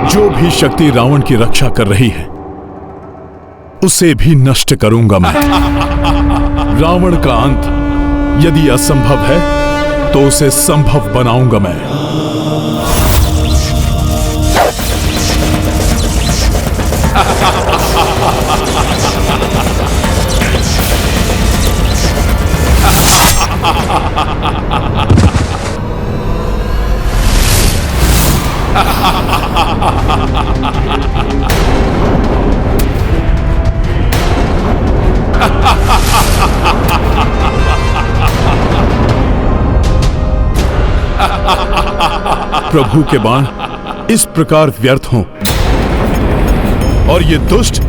जो भी शक्ति रावण की रक्षा कर रही है उसे भी नष्ट करूंगा मैं। रावण का अंत यदि असंभव है तो उसे संभव बनाऊंगा मैं। प्रभु के बाण इस प्रकार व्यर्थ हों और ये दुष्ट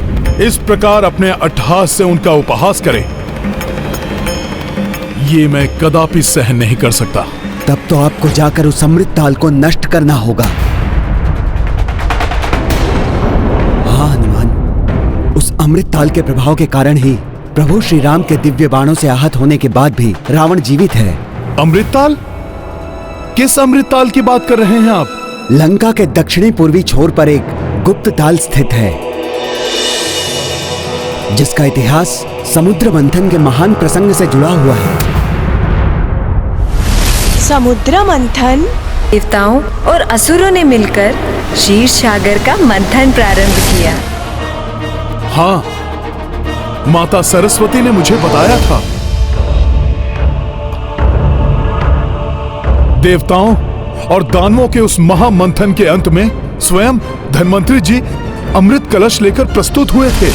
इस प्रकार अपने अट्टहास से उनका उपहास करे, ये मैं कदापि सहन नहीं कर सकता। तब तो आपको जाकर उस अमृत ताल को नष्ट करना होगा। हाँ हनुमान, उस अमृत ताल के प्रभाव के कारण ही प्रभु श्री राम के दिव्य बाणों से आहत होने के बाद भी रावण जीवित है। अमृतताल? किस अमृतताल की बात कर रहे हैं आप? लंका के दक्षिणी पूर्वी छोर पर एक गुप्त ताल स्थित है, जिसका इतिहास समुद्र मंथन के महान प्रसंग से जुड़ा हुआ है। समुद्र मंथन? देवताओं और असुरों ने मिलकर क्षीर सागर का मंथन प्रारंभ किया। हाँ, माता सरस्वती ने मुझे बताया था। देवताओं और दानवों के उस महामंथन के अंत में स्वयं धन्वंतरी जी अमृत कलश लेकर प्रस्तुत हुए थे,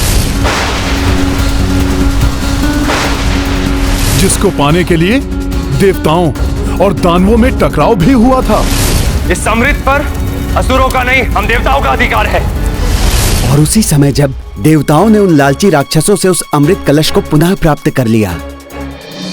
जिसको पाने के लिए देवताओं और दानवों में टकराव भी हुआ था। इस अमृत पर असुरों का नहीं, हम देवताओं का अधिकार है। और उसी समय जब देवताओं ने उन लालची राक्षसों से उस अमृत कलश को पुनः प्राप्त कर लिया,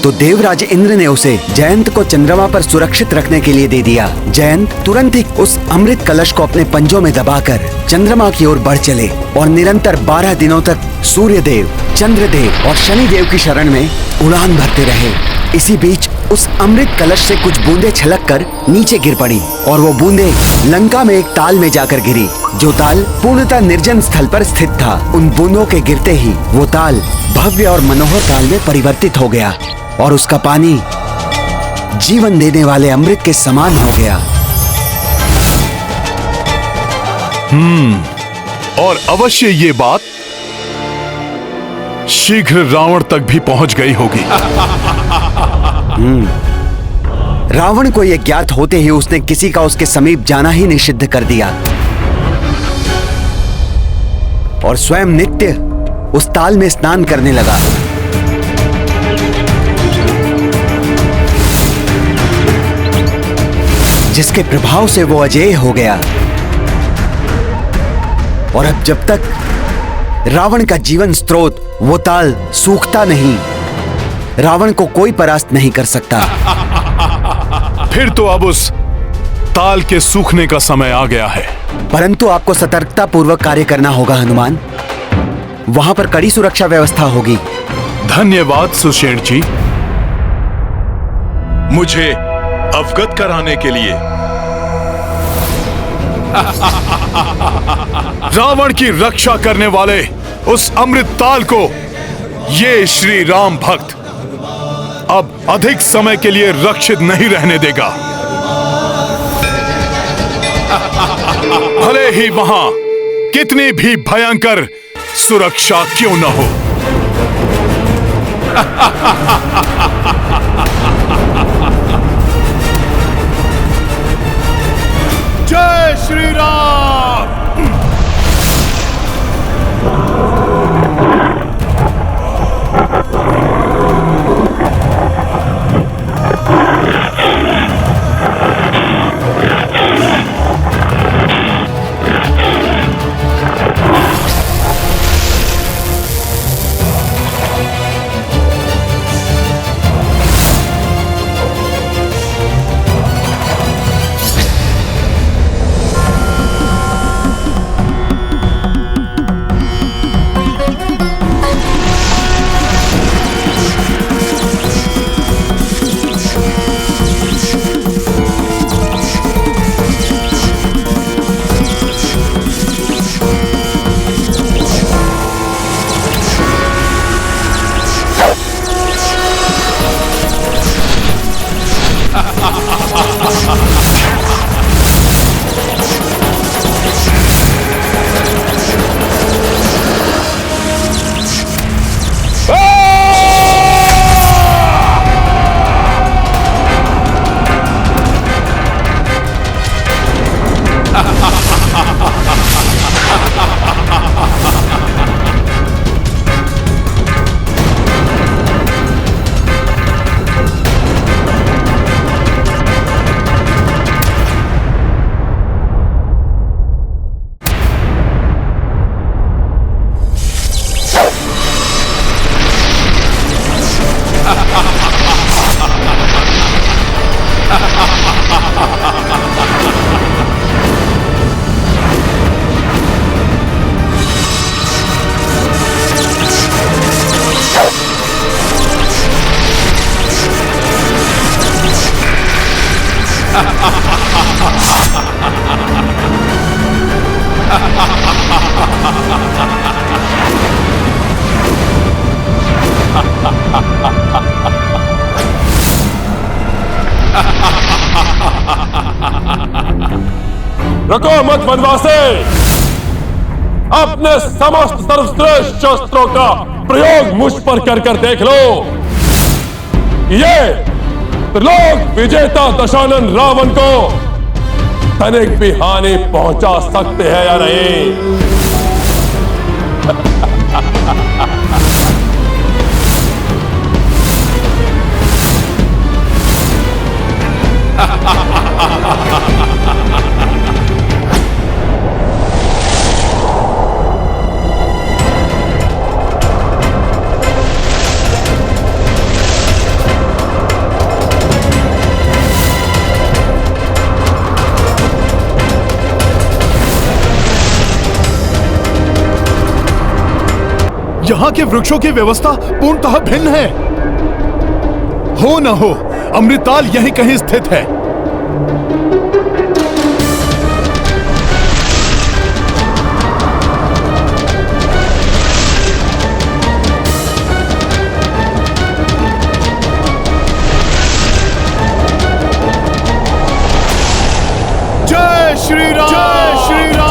तो देवराज इंद्र ने उसे जयंत को चंद्रमा पर सुरक्षित रखने के लिए दे दिया। जयंत तुरंत ही उस अमृत कलश को अपने पंजों में दबाकर चंद्रमा की ओर बढ़ चले और निरंतर 12 दिनों तक सूर्यदेव, चंद्रदेव और शनिदेव की शरण में उड़ान भरते रहे। इसी बीच उस अमृत कलश से कुछ बूंदें छलककर नीचे गिर पड़ी और वो बूंदें लंका में एक ताल में जाकर गिरी, जो ताल पूर्णतः निर्जन स्थल पर स्थित था। उन बूंदों के गिरते ही वो ताल भव्य और मनोहर ताल में परिवर्तित हो गया और उसका पानी जीवन देने वाले अमृत के समान हो गया। और अवश्य ये बात शीघ्र रावण तक भी पहुंच गई होगी। रावण को यह ज्ञात होते ही उसने किसी का उसके समीप जाना ही निषिद्ध कर दिया और स्वयं नित्य उस ताल में स्नान करने लगा। जिसके प्रभाव से वो अजेय हो गया और अब जब तक रावण का जीवन स्रोत वो ताल सूखता नहीं, रावण को कोई परास्त नहीं कर सकता। फिर तो अब उस ताल के सूखने का समय आ गया है। परंतु आपको सतर्कता पूर्वक कार्य करना होगा हनुमान। वहां पर कड़ी सुरक्षा व्यवस्था होगी। धन्यवाद सुषेण जी, मुझे अवगत कराने के लिए। रावण की रक्षा करने वाले उस अमृत ताल को ये श्री राम भक्त अब अधिक समय के लिए रक्षित नहीं रहने देगा, भले ही वहां कितनी भी भयंकर सुरक्षा क्यों न हो। जय श्री राम। थको मत वनवासी, अपने समस्त सर्वश्रेष्ठ शस्त्रों का प्रयोग मुझ पर कर कर देख लो। ये त्रिलोक विजेता दशानन रावण को तनिक भी हानि पहुंचा सकते हैं या नहीं। यहाँ के वृक्षों की व्यवस्था पूर्णतः भिन्न है। हो न हो अमृतताल यहीं कहीं स्थित है। जय श्री राम, जय श्री राम।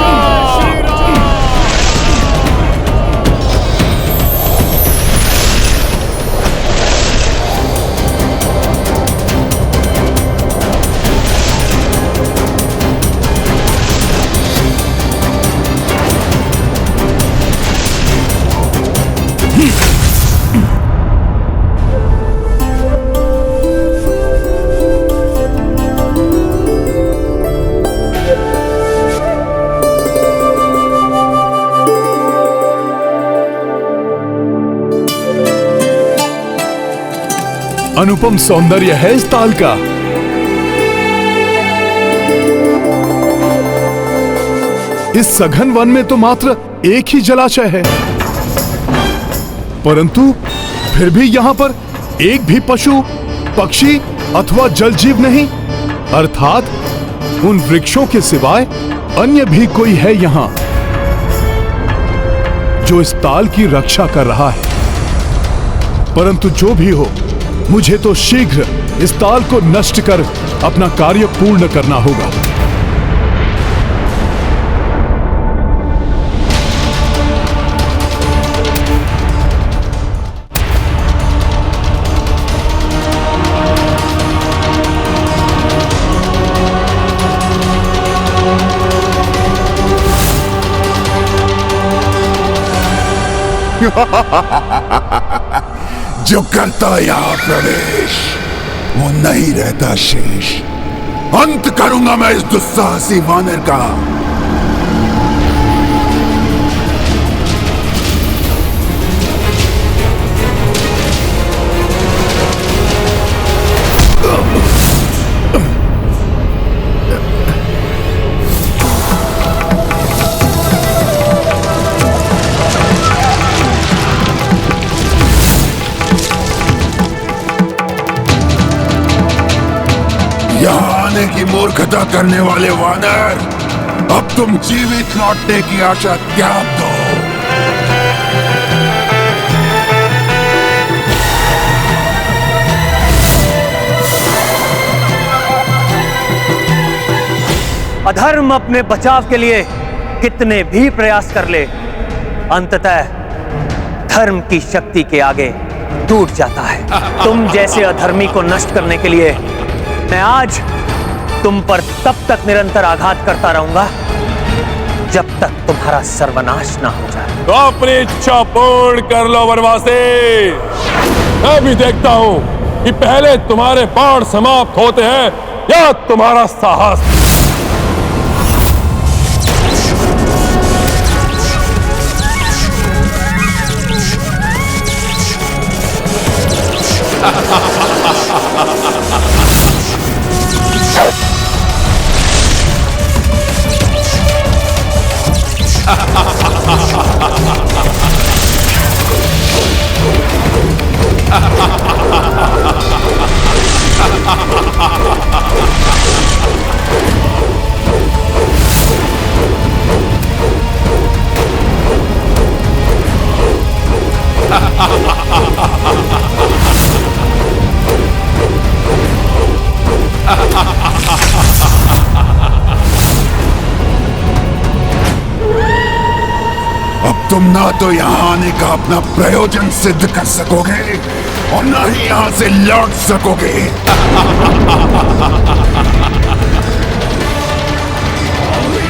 अनुपम सौंदर्य है इस ताल का। इस सघन वन में तो मात्र एक ही जलाशय है, परंतु फिर भी यहाँ पर एक भी पशु, पक्षी अथवा जल जीव नहीं, अर्थात उन वृक्षों के सिवाय अन्य भी कोई है यहाँ जो इस ताल की रक्षा कर रहा है। परंतु जो भी हो, मुझे तो शीघ्र इस ताल को नष्ट कर अपना कार्य पूर्ण करना होगा। जो करता यहाँ प्रवेश वो नहीं रहता शेष। अंत करूंगा मैं इस दुस्साहसी वानर का। यहाँ आने की मूर्खता करने वाले वानर, अब तुम जीवित लौटने की आशा त्याग दो। अधर्म अपने बचाव के लिए कितने भी प्रयास कर ले, अंततः धर्म की शक्ति के आगे टूट जाता है। तुम जैसे अधर्मी को नष्ट करने के लिए मैं आज तुम पर तब तक निरंतर आघात करता रहूंगा जब तक तुम्हारा सर्वनाश ना हो जाए। तो अपनी इच्छा पूर्ण कर लो वनवासी। मैं भी देखता हूं कि पहले तुम्हारे बाण समाप्त होते हैं या तुम्हारा साहस। तुम ना तो यहाँ आने का अपना प्रयोजन सिद्ध कर सकोगे और ना ही यहाँ से लौट सकोगे।